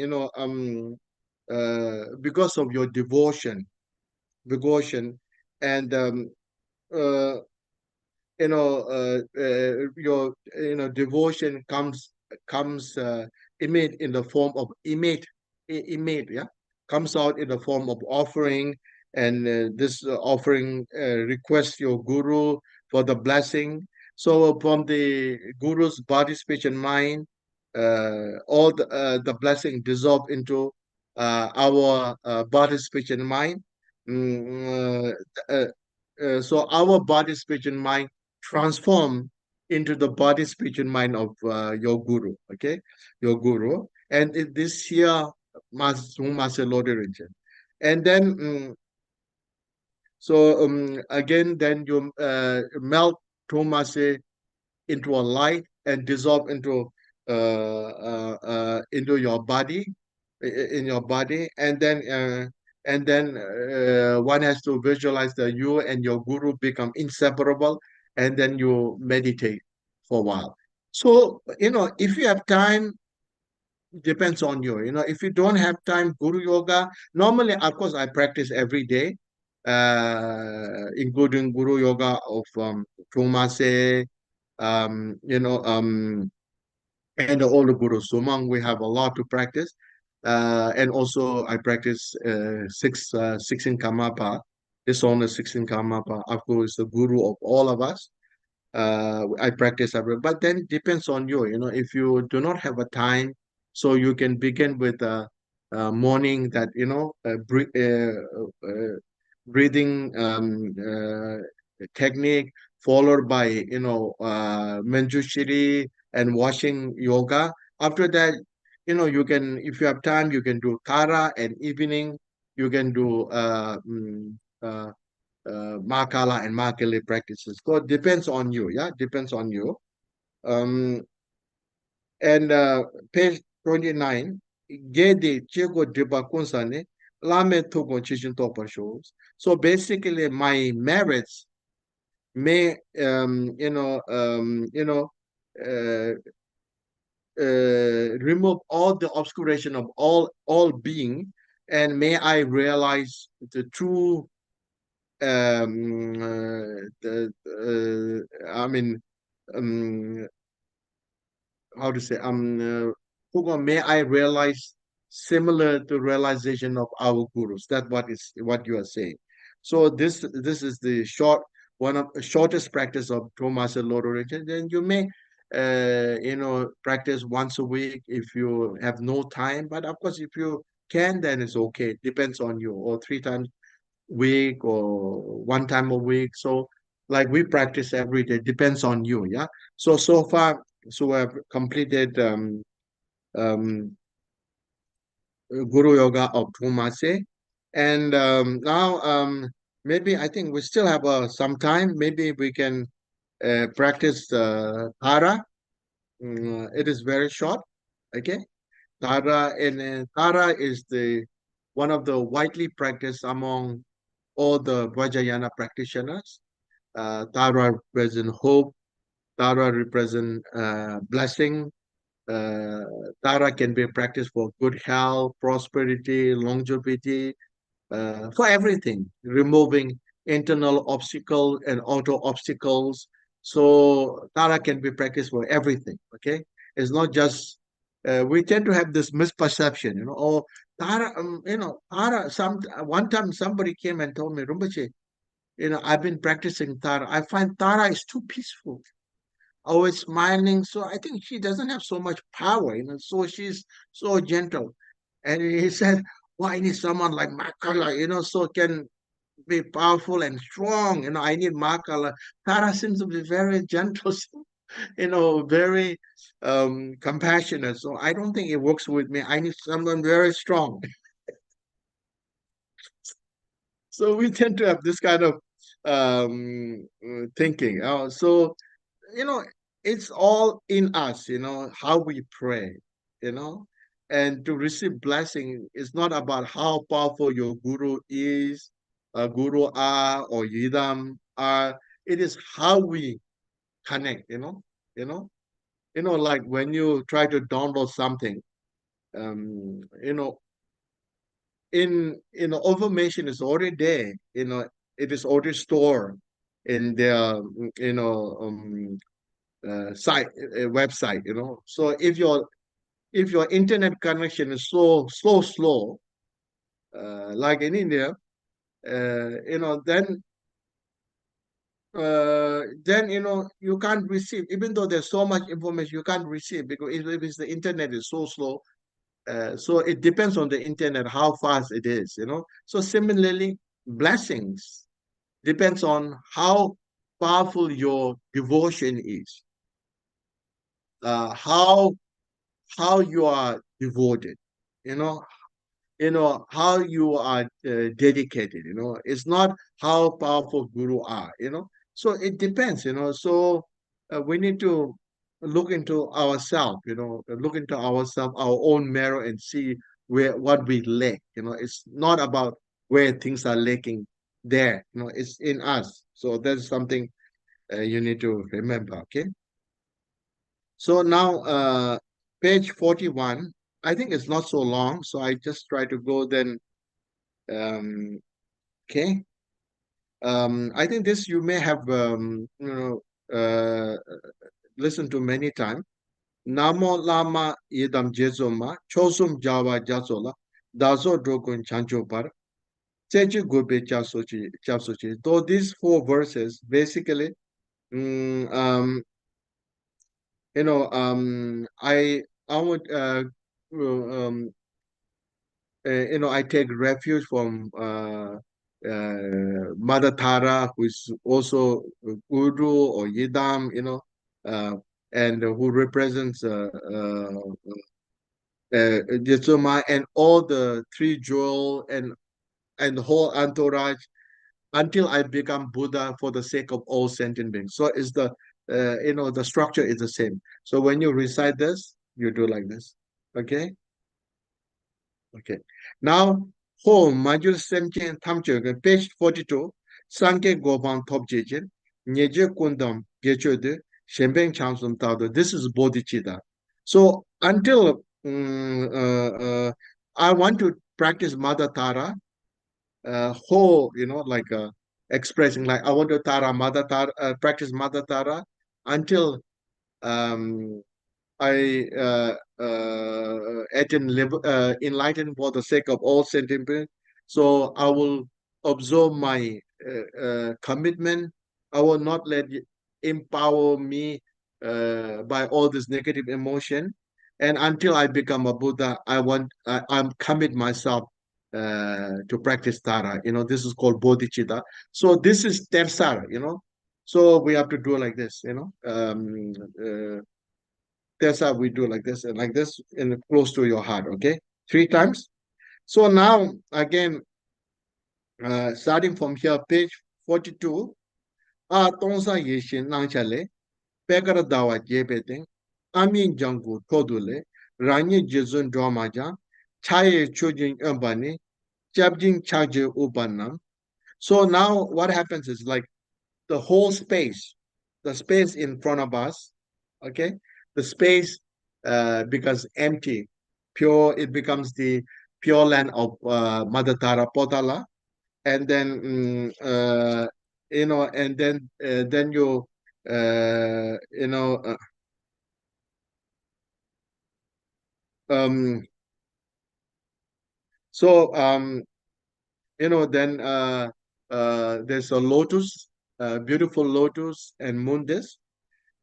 because of your devotion, and uh, your devotion comes emit in the form of emit, yeah, comes out in the form of offering, and this offering requests your guru for the blessing. So from the guru's body, speech, and mind, all the blessing dissolve into our body, speech, and mind. So our body, speech, and mind transform into the body, speech, and mind of your guru. Okay, your guru, and this here must loaded region, and then so again, then you melt Tomase into a light and dissolve into your body, in your body, and then one has to visualize that you and your guru become inseparable, and then you meditate for a while. So if you have time, depends on you. If you don't have time, guru yoga, normally of course I practice every day, including guru yoga of Trumase, and all the gurus. Zurmang, we have a lot to practice. And also I practice six in Kamapa. This on the 16 Kamapa. Of course, the guru of all of us. I practice every, but then depends on you. If you do not have a time, so you can begin with a morning that breathing technique, followed by Manjushri and washing yoga. After that, you can, if you have time, you can do Tara, and evening you can do Makala and Makali practices. So it depends on you. Yeah, depends on you. Um, and page 29, Gedi Chego Driba Kunsane, Lame Togo Chishin Topper shows. So basically, my merits may, uh, remove all the obscuration of all being, and may I realize the true I mean um, how to say, may I realize similar to realization of our gurus. That's what you are saying. So this is the one of the shortest practice of Thomas and Lord Origin. Then you may practice once a week if you have no time. But of course, if you can, then it's okay. Depends on you, or 3 times week or one time a week. So like we practice every day, depends on you. Yeah. So far, so I've completed um, Guru Yoga of Tumase. And now maybe I think we still have some time. Maybe we can practice Tara. It is very short. Okay. Tara, and Tara is the one of the widely practiced among all the Vajrayana practitioners. Tara represent hope. Tara represent blessing. Uh, Tara can be practiced for good health, prosperity, longevity, for everything, removing internal obstacle and outer obstacles. So Tara can be practiced for everything. Okay, it's not just we tend to have this misperception, oh, Tara, Tara. One time somebody came and told me, Rinpoche, I've been practicing Tara. I find Tara is too peaceful, always smiling. So I think she doesn't have so much power, so she's so gentle. And he said, well, I need someone like Makala, so can be powerful and strong. I need Makala. Tara seems to be very gentle, very compassionate. So I don't think it works with me. I need someone very strong. So we tend to have this kind of thinking. So you know, it's all in us, how we pray, you know, and to receive blessing is not about how powerful your guru is, guru are or yidam are. It is how we connect, you know, like when you try to download something, you know, information is already there, it is already stored in their, site website, so if your internet connection is slow, like in India, then you can't receive, even though there's so much information you can't receive, because if it's the internet is so slow. So it depends on the internet how fast it is, so similarly, blessings depends on how powerful your devotion is, how you are devoted, you know how you are dedicated, it's not how powerful guru are, so it depends, so we need to look into ourselves, our own mirror, and see what we lack. It's not about where things are lacking there, it's in us. So that's something you need to remember. Okay. So now, page 41, I think it's not so long, so I just try to go then. Okay. I think this you may have, listened to many times. Namo lama idam jezoma, chosum java jasola, dazo drogun chancho par, chechi gobe chasochi. Though these 4 verses, basically, mm, I would I take refuge from Mother Tara, who is also Guru or Yidam, uh, and who represents Jitsuma, and all the three jewel and the whole entourage, until I become Buddha for the sake of all sentient beings. So is the structure is the same. So when you recite this, you do like this. Okay. Okay. Now, home, Major Semchen Tamche, page 42, Sanke Goban Top Jejin, Nyeje Kundam, Gechode, Shembeng Chansum Tado. This is Bodhicitta. So until I want to practice Mother Tara, whole, like expressing, like I want to Tara, Mother Tara, practice Mother Tara. until I attain enlightened for the sake of all sentient beings. So I will observe my commitment. I will not let it empower me by all this negative emotion. And until I become a Buddha, I'm commit myself to practice Tara. This is called bodhicitta. So this is Tersara. So we have to do like this. That's how we do like this, and close to your heart. Okay, 3 times. So now again, starting from here, page 42. Tongsa yeshin nangchale pekara dawa jebete amin jangu todule ranyi jizun dramaja chaye chujin umbani chabjin chaje ubanam. So now what happens is like the whole space, the space in front of us, okay, the space becomes empty, pure. It becomes the pure land of Mother Tara Potala, and then and then you uh, you know uh, um, so then there's a lotus, beautiful lotus and mundus.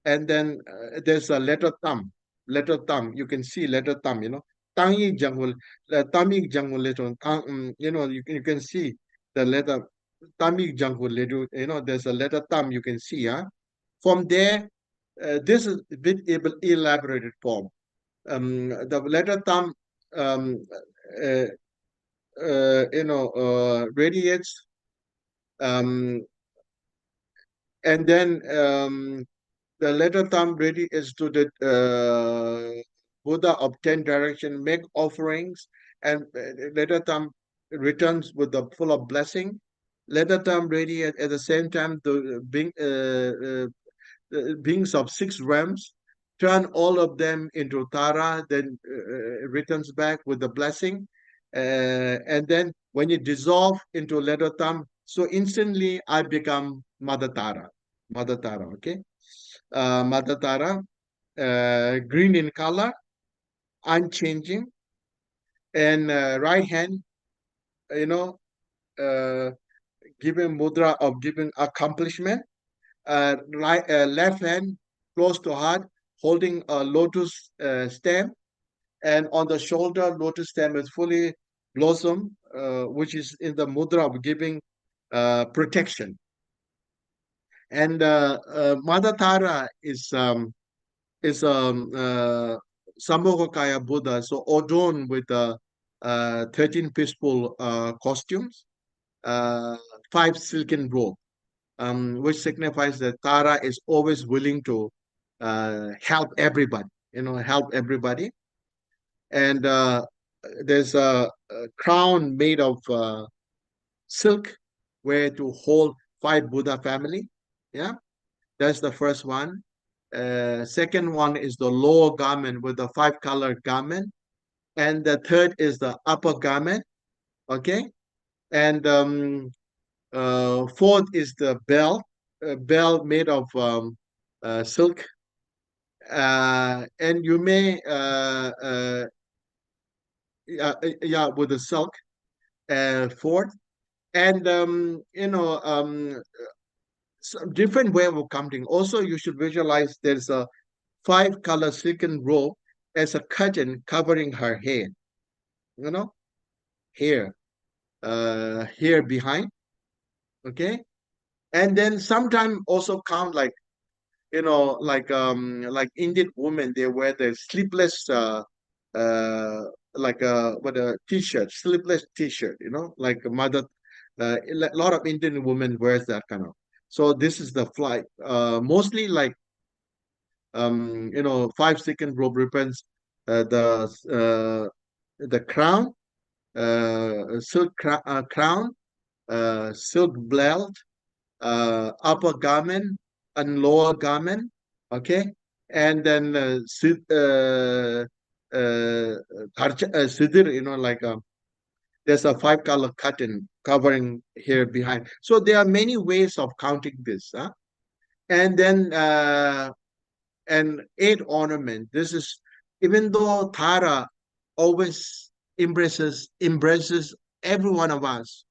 And then there's a letter thumb. You can see letter thumb. Tangi jungle, Tami jungle letter. You can see the letter Tami jungle letter. There's a letter thumb. You can see. From there, this is a bit elaborated form. The letter thumb, um, uh, radiates, um, and then the letter thumb really is to the Buddha of 10 direction, make offerings, and letter thumb returns with the full of blessing. Letter thumb really at the same time the beings of 6 realms, turn all of them into Tara, then returns back with the blessing. And then when you dissolve into letter thumb, so instantly I become Mother Tara. Mother Tara, okay? Mother Tara, green in color, unchanging, and right hand, you know, uh, giving mudra of giving accomplishment. Left hand close to heart, holding a lotus stem, and on the shoulder, lotus stem is fully blossom, which is in the mudra of giving protection. And Mother Tara is Sambhogakaya Buddha, so adorned with 13 peaceful costumes, 5 silken robe, which signifies that Tara is always willing to help everybody, help everybody. And there's a crown made of silk where to hold 5 Buddha family. Yeah, that's the first one. Second one is the lower garment with the 5-colored garment. And the third is the upper garment. Okay. And fourth is the belt made of silk. And you may, yeah, with the silk, fourth. And, some different way of counting. Also, you should visualize there's a 5-color silken robe as a curtain covering her head, here, here behind, okay? And then sometime also count like Indian women, they wear the sleeveless uh like what a t-shirt, sleeveless t-shirt, like a mother, a lot of Indian women wears that kind of. So this is the flight. Mostly like 5 second robe represents the crown, silk crown, silk belt, upper garment and lower garment. Okay, and then sidir, like there's a 5-color curtain covering here behind. So there are many ways of counting this. And then an 8 ornament. This is, even though Tara always embraces every one of us,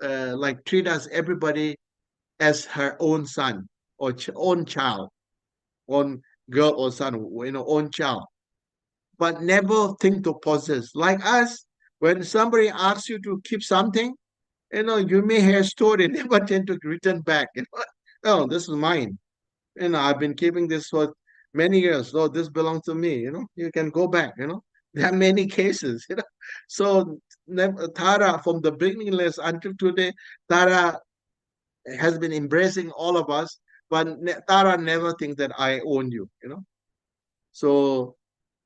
like treat us everybody as her own son or own child, own girl or son, own child, but never think to possess. Like us, when somebody asks you to keep something, you may have stored it, never tend to return back. Oh, this is mine. I've been keeping this for many years. So this belongs to me. You can go back. There are many cases. So Tara, from the beginningless until today, Tara has been embracing all of us, but Tara never thinks that I own you. So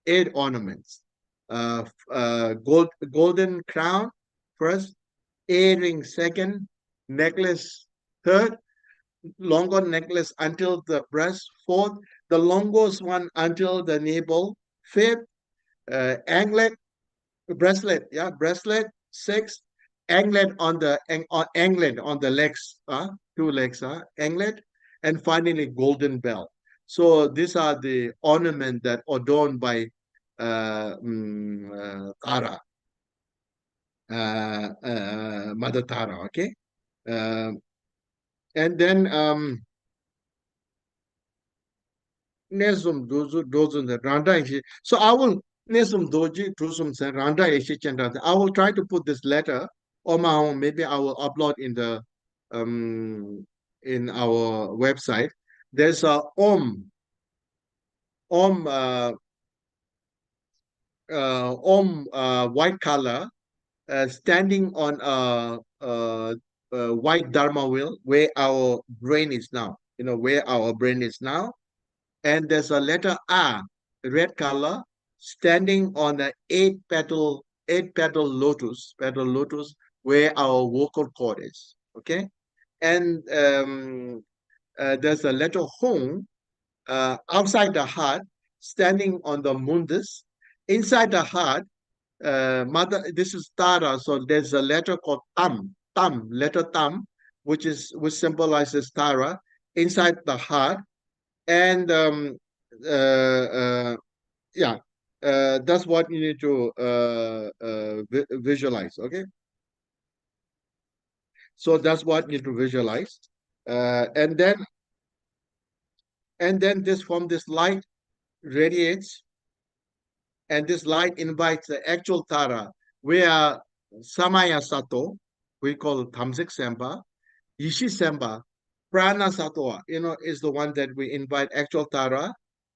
8 ornaments, golden crown first, earring second, necklace third, longer necklace until the breast fourth, the longest one until the navel fifth, anklet, bracelet sixth, anklet on the legs, 2 legs, anklet, and finally golden bell. So these are the ornament that adorned by Tara, Mother Tara. Okay, uh, and then Nesum dozun the Randa Ishi. So I will Nesum doji Trusum sen Randa Ishi Chandra. I will try to put this letter on my own. Maybe I will upload um in our website. There's a Om white color standing on a white Dharma wheel where our brain is now. Where our brain is now, and there's a letter R, red color, standing on the eight petal lotus, where our vocal cord is. Okay, and there's a letter Hong outside the heart, standing on the mundus. Inside the heart, mother. This is Tara, so there's a letter called letter Tam, which symbolizes Tara inside the heart, and uh, uh, yeah, that's what you need to visualize. Okay, so that's what you need to visualize, and then this light radiates, and this light invites the actual Tara, where Samaya Sato, we call Tamsik Semba, Yishi Semba, Prana Satoa, is the one that we invite actual Tara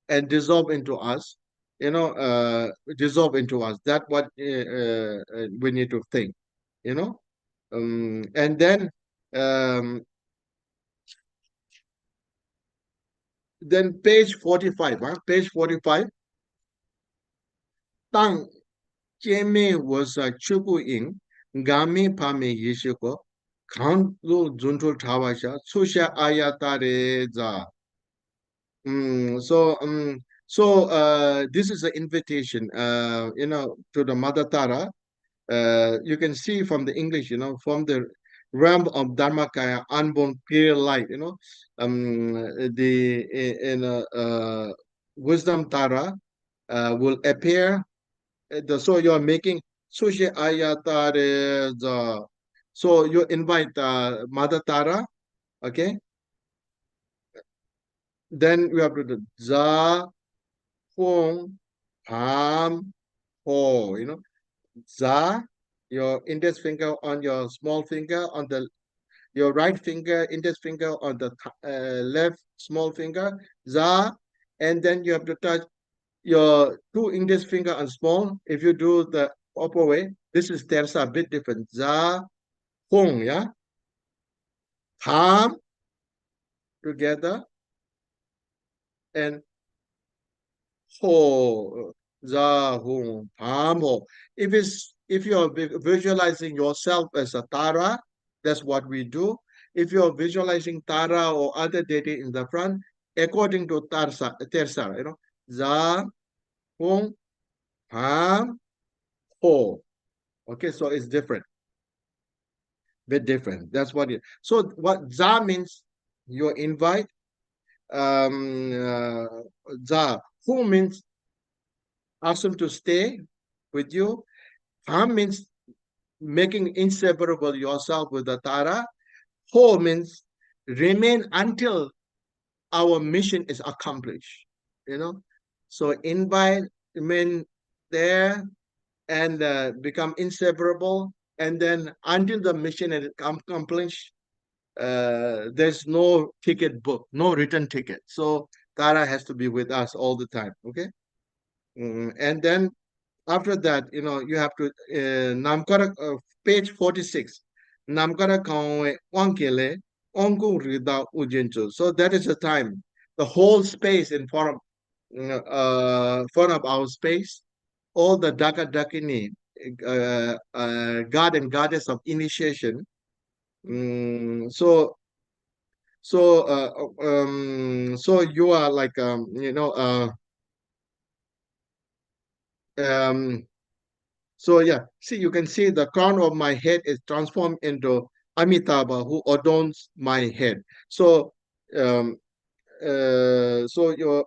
and dissolve into us, dissolve into us. That's what we need to think, you know. And then page 45, page 45, Tang Jeme was a Chuku Ing, Gami Pame Yishiko, Count Lu Juntul Tawasha, Susha Ayatare za. So this is an invitation, to the Mother Tara. You can see from the English, from the realm of Dharmakaya, unborn pure light, the wisdom Tara will appear. So you're making sushi ayatare. So you invite Mother Tara, okay? Then we have to do za, hong, ham, ho, za, your index finger on your small finger, on your right finger, index finger on the left small finger, za, and then you have to touch your 2 index finger on small. If you do the upper way, this is tersa, a bit different. Za, hong, yeah, ham together, and ho, za, hong, ham, ho. If you're visualizing yourself as a Tara, that's what we do. If you're visualizing Tara or other deity in the front, according to tersa, za, hong, ham, ho. Okay, so it's different, bit different. That's what it. So what za means, you invite Za, who means ask him to stay with you. Ham means making inseparable yourself with the Tara. Ho means remain until our mission is accomplished. You know, so invite, remain there, and become inseparable. And then until the mission is accomplished, there's no ticket book, no return ticket. So Tara has to be with us all the time. Okay. And then after that, you have to namkara page 46. Namkara kawe onkele onku rida ujinchu. So that is the time. The whole space in front of our space, all the Daka Dakini, god and goddess of initiation. So you are like so yeah, see, you can see the crown of my head is transformed into Amitabha, who adorns my head. So um, you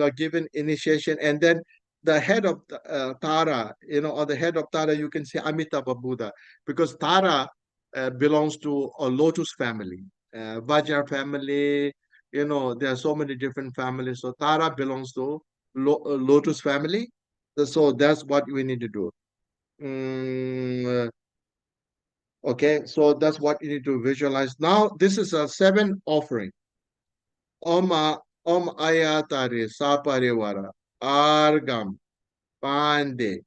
are given initiation, and then the head of Tara, or the head of Tara, you can say Amitabha Buddha, because Tara belongs to a lotus family, Vajra family. There are so many different families. So Tara belongs to lotus family. So that's what we need to do. Okay, so that's what you need to visualize. Now, this is a 7 offering. Om ayatare saparevara argam pande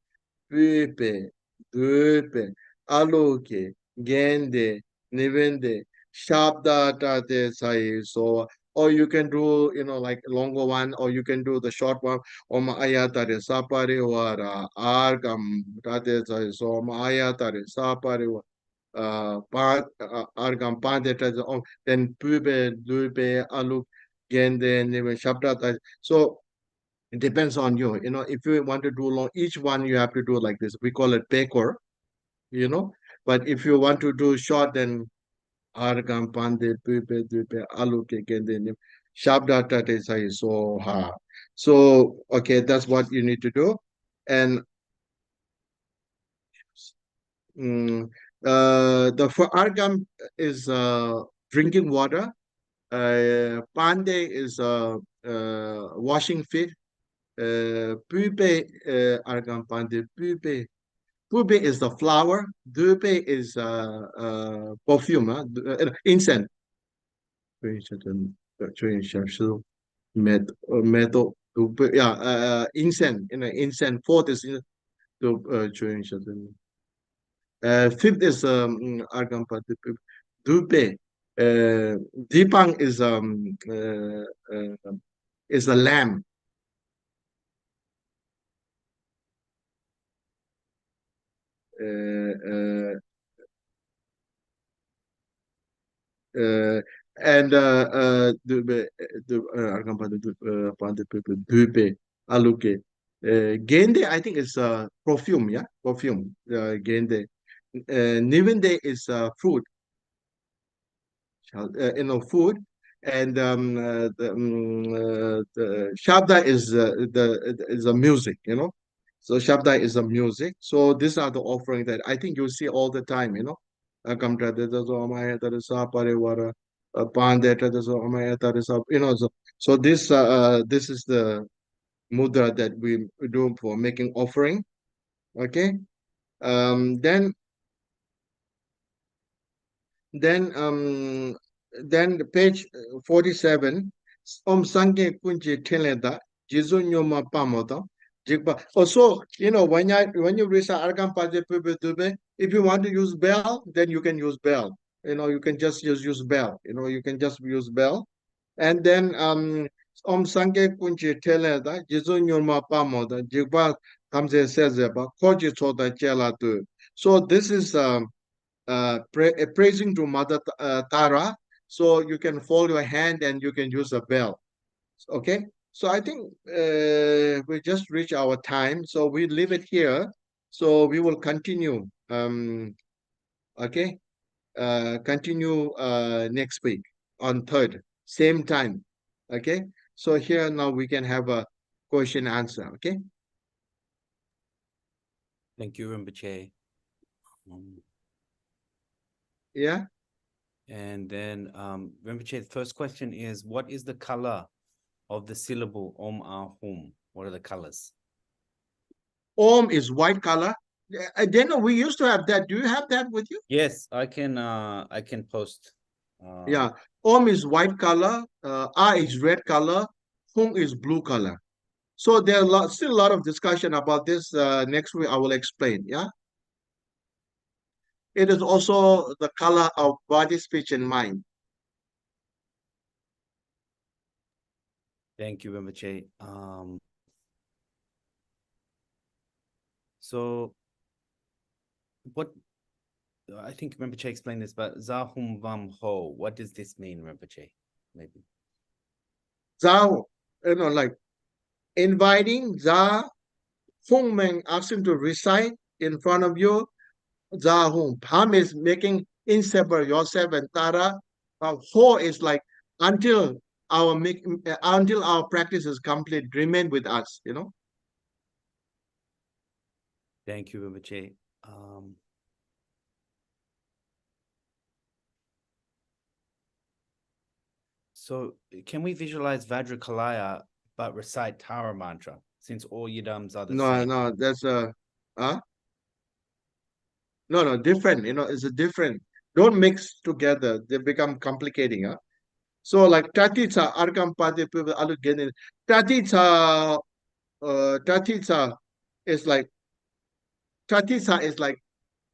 pupe dupe aloke gende nivende shabda tate sai. So, or you can do like longer one, or you can do the short one. Om ayatare saparevara argam tate sai. So om ayatare saparevara argam pande tate. Then pupe dupe aluk gende niven shabda. So it depends on you. If you want to do long, each one you have to do like this. We call it pekor, But if you want to do short, then argam pande pupe dupe aluke gende shabda tate sai so ha. So okay, that's what you need to do. And the for argam is drinking water. Pande is washing feet. Pupe argam pande pupe. Pupe is the flower. Dupe is perfume, incense. Metal. Yeah, incense. Incense. Fourth is fifth is argam pande pupe. Dupe. Dipang is a lamb. Uh, and the aluke. Gende, I think is perfume, yeah, perfume. Gende. Nivende is fruit, food, and the shabda is a music, So shabda is a music. So these are the offering that I think you see all the time, So this is the mudra that we do for making offering. Okay. Um, then then then page 47. Om Sange Kunji Teleda, Jizu Nyoma Pamoda, Jigba. Also, when you recite Argam Paje Pube Dube, if you want to use bell, then you can use bell. You can just use bell. You can just use bell. And then Om Sange Kunji Teleda, Jizu Nyoma Pamoda, Jigba Kamse Sezeba, Koji Soda Chela Du. So this is praising to Mother Tara. So you can fold your hand and you can use a bell. Okay. So I think we just reached our time. So we leave it here. So we will continue. Okay. Continue next week on 3rd, same time. Okay, so here now we can have a question answer. Okay. Thank you, Rinpoche. Um, Yeah. and then Rinpoche, the first question is, what is the color of the syllable Om Ah Hum? What are the colors? Om is white color. Then we used to have that. Do you have that with you? Yes, I can post. Yeah. Om is white color. A is red color. Hum is blue color. So there are still a lot of discussion about this. Next week I will explain. Yeah. It is also the color of body, speech, and mind. Thank you, Rinpoche. So what I think Rinpoche explained this, but Zahum Vam Ho, what does this mean, Rinpoche? Maybe. Za, like inviting Za Hung Meng asks him to recite in front of you. Za Hung. Ham is making inseparable yourself and Tara. Ho is like until until our practice is complete, remain with us, Thank you, Rinpoche. So can we visualize Vajrakalaya but recite Tara mantra since all yidams are the No, same? no, that's a no, different, it's a different. Don't mix together. They become complicating, huh? So like Tatitsa, Arkampati people Alugeni. Tatitsa Tatitsa is like Tatitsa is like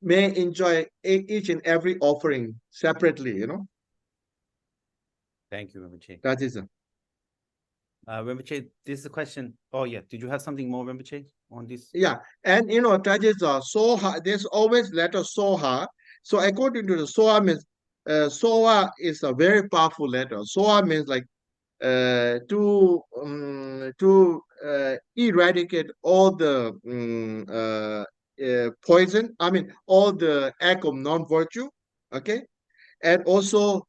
may enjoy each and every offering separately, Thank you, Rinpoche. Tatitsa. Rinpoche, this is a question. Oh yeah, did you have something more, Rinpoche, on this? Yeah, and Tatitsa, Soha, there's always letter Soha. So according to the Soha means Soha is a very powerful letter. Soha means like to eradicate all the poison. I mean, all the act of non-virtue. Okay, and also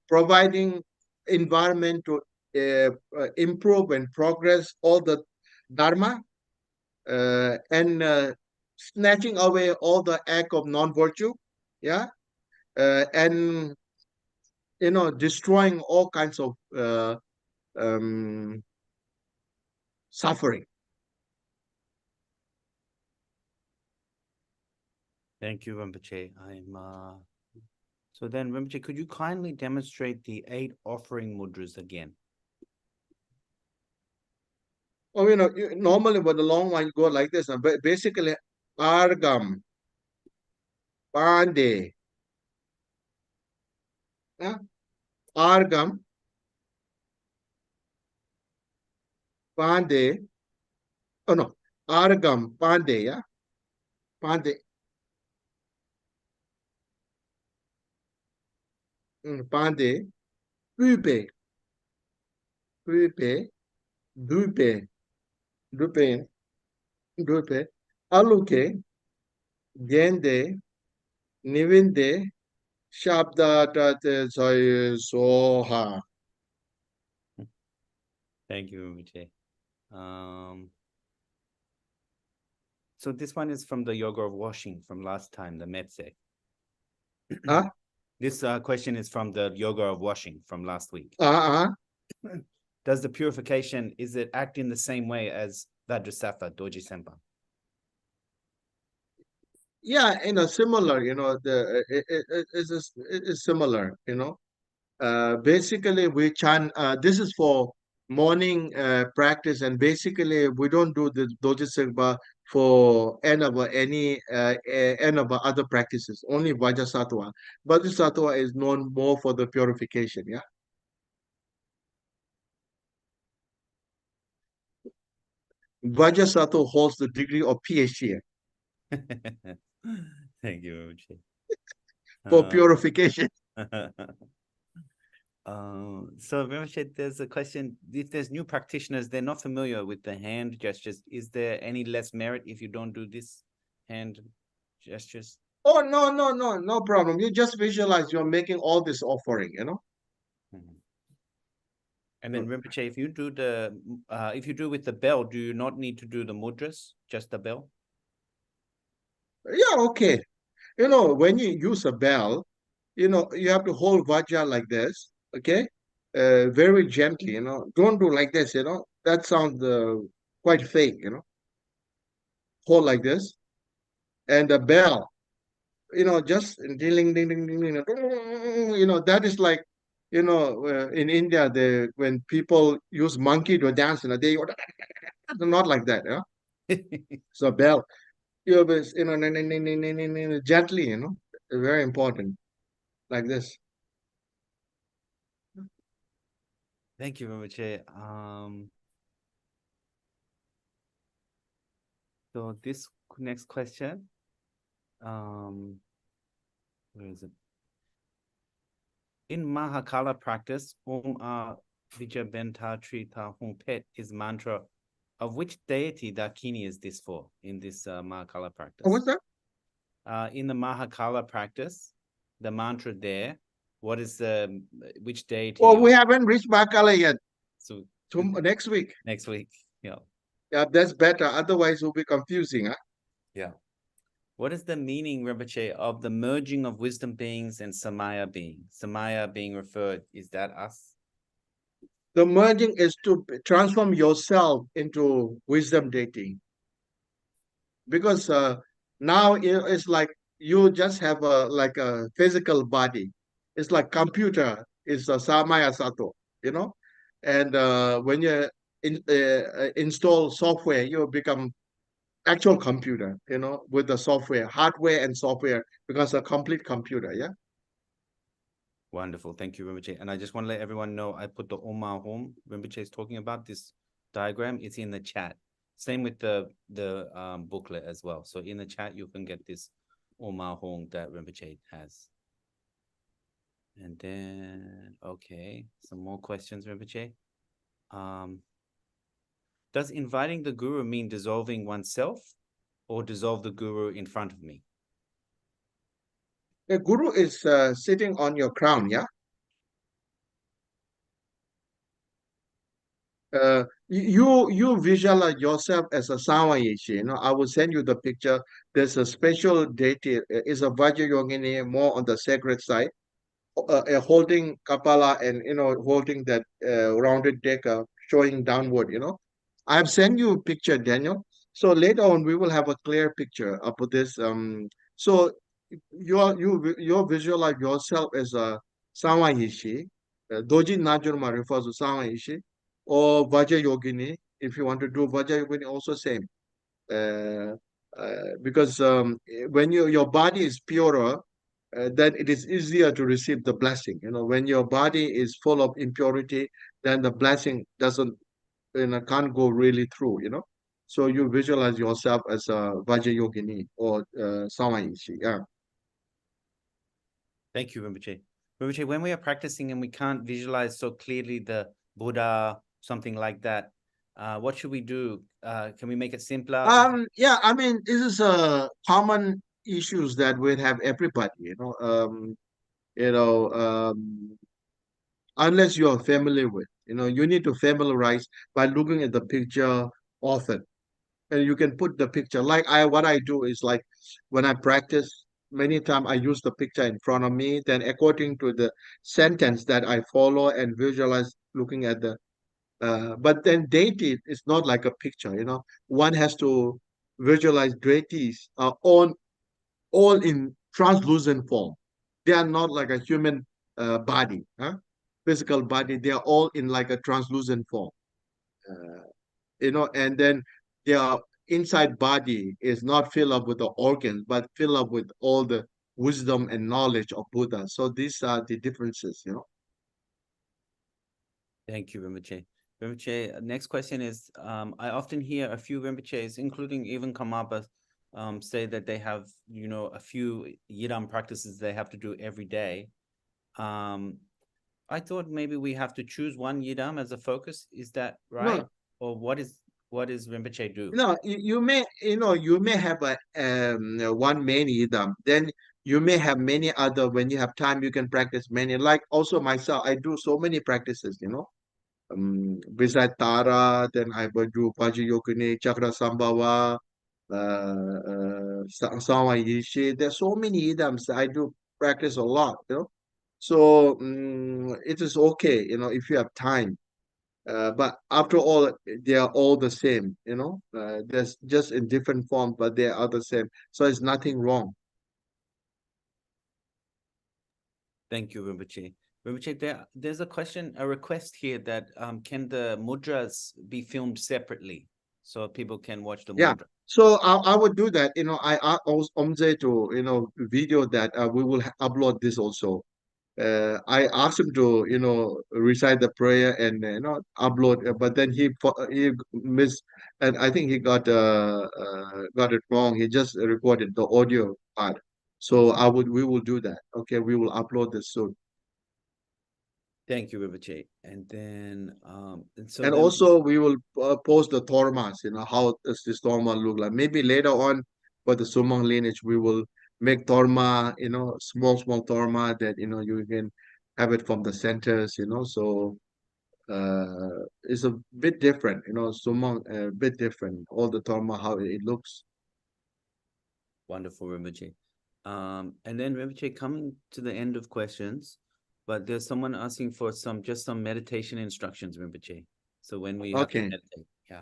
providing environment to improve and progress all the dharma and snatching away all the act of non-virtue. Yeah, and destroying all kinds of um, suffering. Thank you, Rinpoche. So then, Rinpoche, could you kindly demonstrate the 8 offering mudras again? Oh, normally with the long one, you go like this. But basically, argam, pande, yeah? Argam, pande, oh no, argam, pande, yeah? Pande, pande, pupe, pupe, dupe, dupe, dupe, aluke, gende, nivinde, shabda, tate, soha. Thank you, Rinpoche. So this one is from the yoga of washing from last time, the Metse. Huh? This question is from the yoga of washing from last week. Does the purification, is it acting the same way as Vajrasattva, Doji Senpa? Yeah, similar, it's similar, basically we chant, this is for morning practice, and basically we don't do the Doji Sengpa for any of our other practices, only Vajrasattva. Vajrasattva is known more for the purification, yeah. Vajrasattva holds the degree of PhD Thank you, for purification. So Rinpoche, there's a question. If there's new practitioners, they're not familiar with the hand gestures. Is there any less merit if you don't do this hand gestures? Oh, no problem. You just visualize you're making all this offering, Mhm. And then Rinpoche, if you do with the bell, do you not need to do the mudras, just the bell? Yeah, okay. When you use a bell, you have to hold Vajra like this, okay? Very gently, Don't do like this, That sounds quite fake, Hold like this. And the bell, just ding, ding, ding, ding, ding, that is like, in India, when people use monkey to dance, they not like that, So bell, gently, very important, like this. Thank you, Rinpoche. So this next question, where is it? In Mahakala practice, Vijabenta Trita Hung Pet is mantra. Of which deity Dakini is this for in this Mahakala practice? What's that? In the Mahakala practice, the mantra there, what is which deity? Oh, we haven't reached Mahakala yet. So next week. Next week, yeah. Yeah, that's better. Otherwise, it will be confusing, huh? Yeah. What is the meaning, Rinpoche, of the merging of wisdom beings and Samaya beings? Samaya being referred, is that us? The merging is to transform yourself into wisdom deity. Because now it's like you just have a physical body. It's like computer is a Samaya Sato, And when you install software, you become actual computer, with the software, hardware and software, because a complete computer, yeah. Wonderful. Thank you, Rinpoche. And I just want to let everyone know I put the Oma Home Rinpoche is talking about, this diagram. It's in the chat. Same with the booklet as well. So in the chat, you can get this Oma Home that Rinpoche has. And then, okay, some more questions, Rinpoche. Does inviting the Guru mean dissolving oneself or dissolve the Guru in front of me? The Guru is sitting on your crown, yeah. You visualize yourself as a Samayishi. I will send you the picture. There's a special deity. It's a Vajrayogini, more on the sacred side, holding Kapala and holding that rounded deck, showing downward. I have sent you a picture, Daniel. So later on, we will have a clear picture of this. So you visualize yourself as a Samayishi. Doji Najurma refers to Samayishi or Vajrayogini. If you want to do Vajrayogini, also same. Because when your body is purer, then it is easier to receive the blessing. When your body is full of impurity, then the blessing doesn't, can't go really through. So you visualize yourself as a Vajrayogini or Samayishi. Yeah. Thank you, Rinpoche. Rinpoche, when we are practicing and we can't visualize so clearly the Buddha, something like that, what should we do? Can we make it simpler? Yeah, I mean, this is a common issues that we have everybody, you know, unless you are familiar with, you need to familiarize by looking at the picture often. And you can put the picture like what I do is like when I practice, many times I use the picture in front of me, then according to the sentence that I follow and visualize looking at the but then deity is not like a picture, one has to visualize deities all in translucent form. They are not like a human body, physical body. They are all in like a translucent form, uh, and then their inside body is not filled up with the organs, but filled up with all the wisdom and knowledge of Buddha. So these are the differences. Thank you, Rinpoche. Rinpoche, next question is, I often hear a few Rinpoches, including even Karmapa, say that they have, a few Yidam practices they have to do every day. I thought maybe we have to choose one Yidam as a focus. Is that right? No, Or what is Rinpoche do? no, you may have a one main idam. Then you may have many other. When you have time, you can practice many. Like also myself, I do so many practices. Beside Tara, then I would do Paji Yokune, Chakra Sambhava, Sama Yishi. There's so many idams. I do practice a lot, you know. So it is okay, you know, if you have time. But after all, they are all the same, you know. There's just in different form, but they are the same. So it's nothing wrong. Thank you, Rinpoche. Rinpoche, there's a question, a request here that can the mudras be filmed separately so people can watch the Yeah. mudra? So I would do that. You know, I asked Omze to, you know, video that we will upload this also. I asked him to, you know, recite the prayer and you know upload, but then he missed, and I think he got it wrong. He just recorded the audio part. So we will do that. Okay, we will upload this soon. Thank you, Rinpoche. And so And then, also we will post the tormas. You know, how does this torma look like? Maybe later on for the Sumang lineage, we will make torma. You know, small torma that you know you can have it from the centers. You know, so it's a bit different, you know, Sumang a bit different. All the Torma how it looks. wonderful, Rinpoche. And then Rinpoche, coming to the end of questions, but there's someone asking for just some meditation instructions, Rinpoche. So when we have to Okay. meditate, yeah.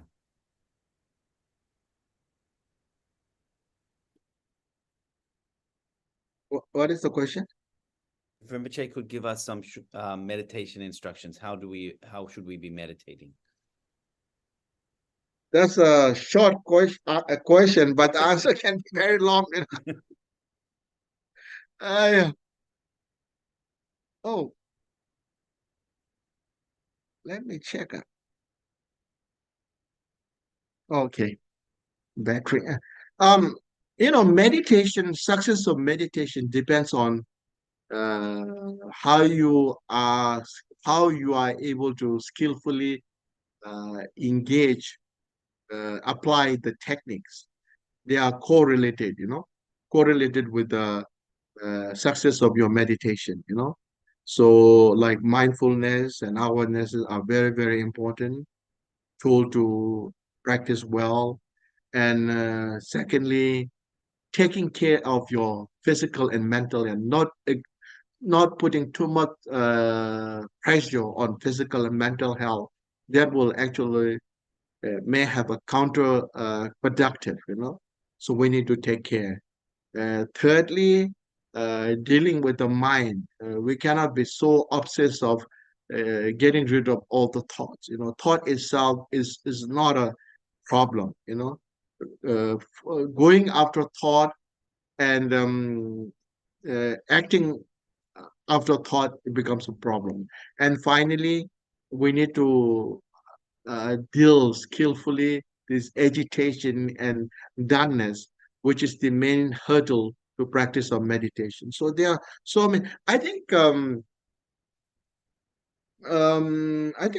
What is the question? If Rinpoche could give us some meditation instructions, how should we be meditating? That's a short question, but the answer can be very long. You know. Yeah. Oh, let me check. Okay, battery. Um, you know, meditation, success of meditation depends on uh, how you are how you are able to skillfully engage, apply the techniques. They are correlated, you know, correlated with the success of your meditation, you know. So, like mindfulness and awareness are very, very important tool to practice well. And secondly, taking care of your physical and mental, and not putting too much pressure on physical and mental health. That will actually may have a counter productive, you know. So we need to take care. Thirdly, dealing with the mind. We cannot be so obsessed of getting rid of all the thoughts. You know, thought itself is not a problem. You know, going after thought and acting after thought, it becomes a problem. And finally, we need to deal skillfully this agitation and dullness, which is the main hurdle to practice of meditation. So there are so many. I think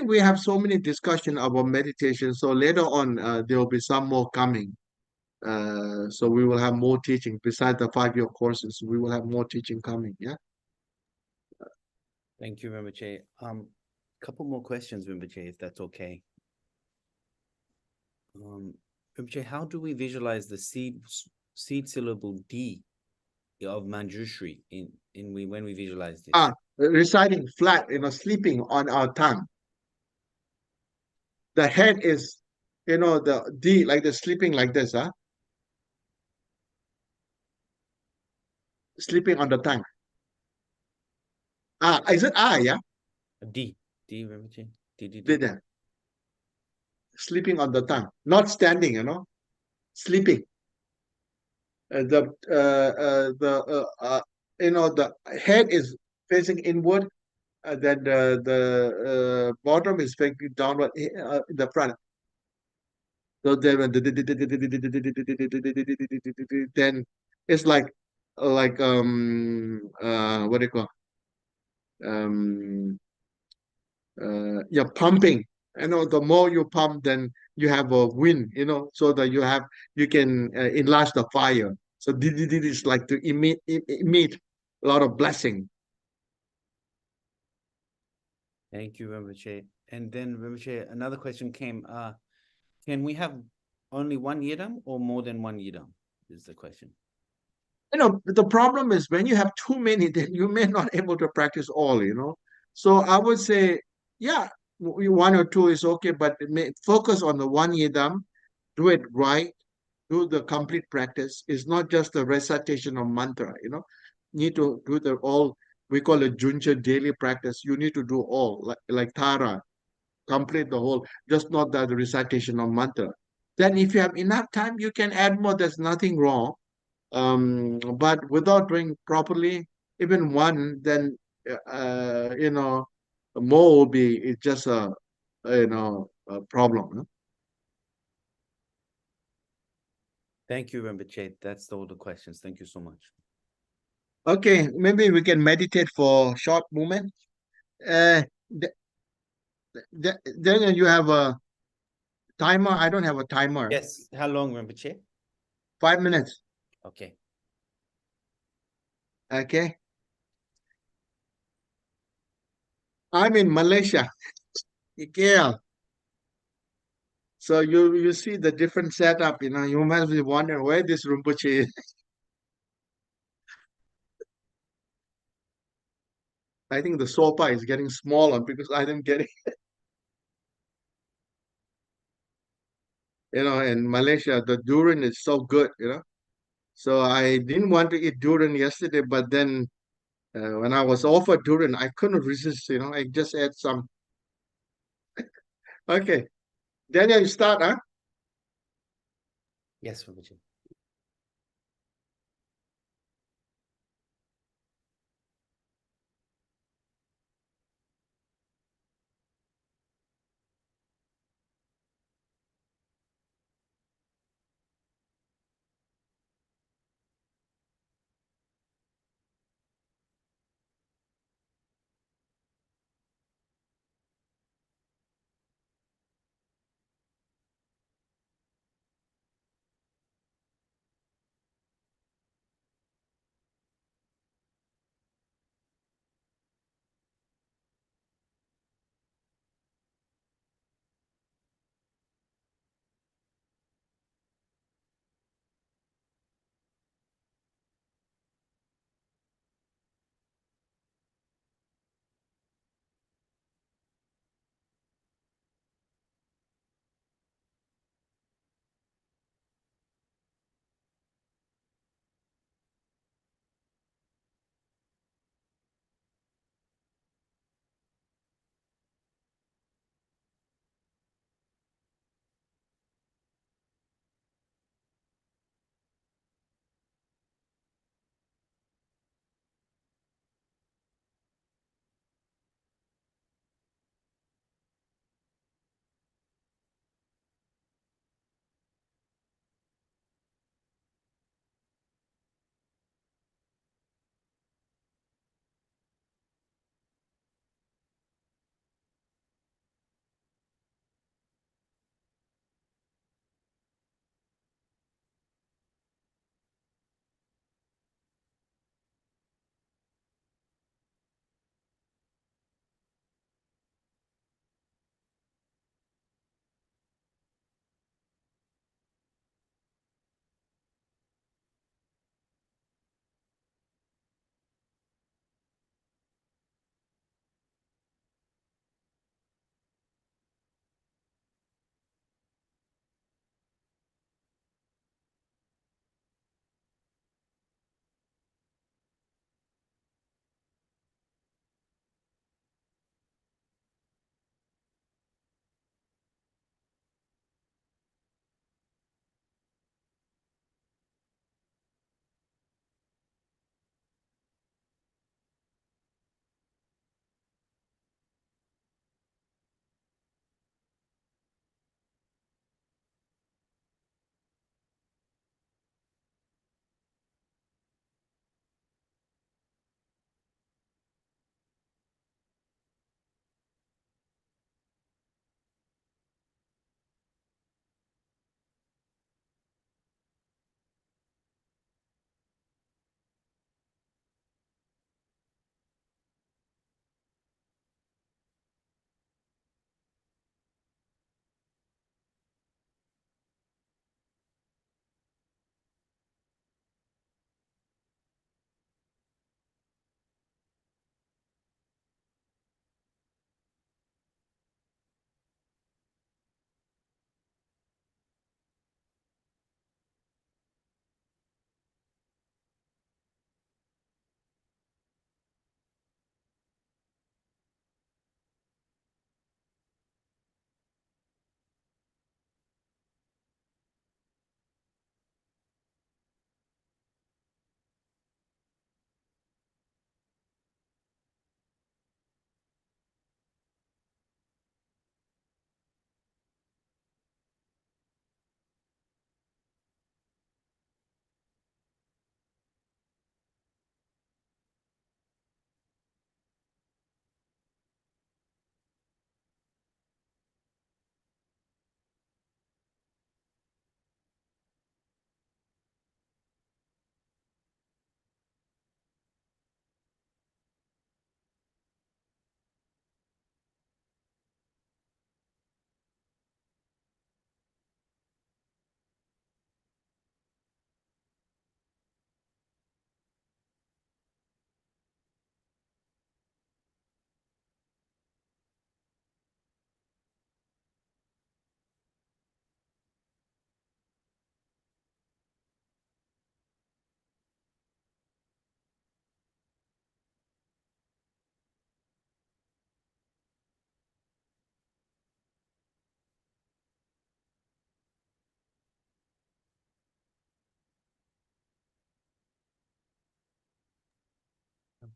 we have so many discussion about meditation. So later on, there will be some more coming. So we will have more teaching besides the 5-year courses. We will have more teaching coming. Yeah. Thank you, Rinpoche. Couple more questions, Rinpoche, if that's okay. Rinpoche, how do we visualize the seed syllable D of Manjushri when we visualize this? Reciting flat, you know, sleeping on our tongue. The head is, you know, the D, like the sleeping like this, huh? Sleeping on the tongue. Is it yeah? D, Rinpoche, Did that. Sleeping on the tongue, not standing, you know, sleeping. You know, the head is facing inward, then the bottom is facing downward in the front. So then it's like what do you call you're pumping. You know, the more you pump, then you have a wind. You know, so that you can enlarge the fire. So this is like to emit a lot of blessing. Thank you, Rinpoche. And then Rinpoche, another question came, can we have only one yidam or more than one yidam? Is the question. The problem is when you have too many, then you may not able to practice all. So I would say, yeah, one or two is okay, but focus on the one yidam, do it right, do the complete practice. It's not just the recitation of mantra. Need to do the all, we call it junja daily practice. You need to do all, like Tara, complete the whole, just not that the recitation of mantra. Then if you have enough time, you can add more. There's nothing wrong. But without doing properly, even one, then more will be it's just a problem. No? Thank you, Rinpoche. That's all the questions. Thank you so much. Okay, maybe we can meditate for short moment. Uh, then you have a timer. I don't have a timer. Yes. How long, Rinpoche? 5 minutes. Okay. Okay. I'm in Malaysia. Yeah. So you see the different setup. You must be wondering where this Rinpoche is. I think the sofa is getting smaller because I am getting, in Malaysia, the durian is so good. So I didn't want to eat durian yesterday, but then when I was offered durian, I couldn't resist. I just had some. Okay. Daniel, you start, huh? Yes, Rinpoche.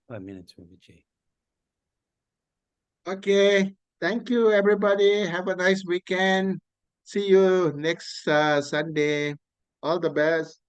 5 minutes, Rinpoche. Okay. Thank you, everybody. Have a nice weekend. See you next Sunday. All the best.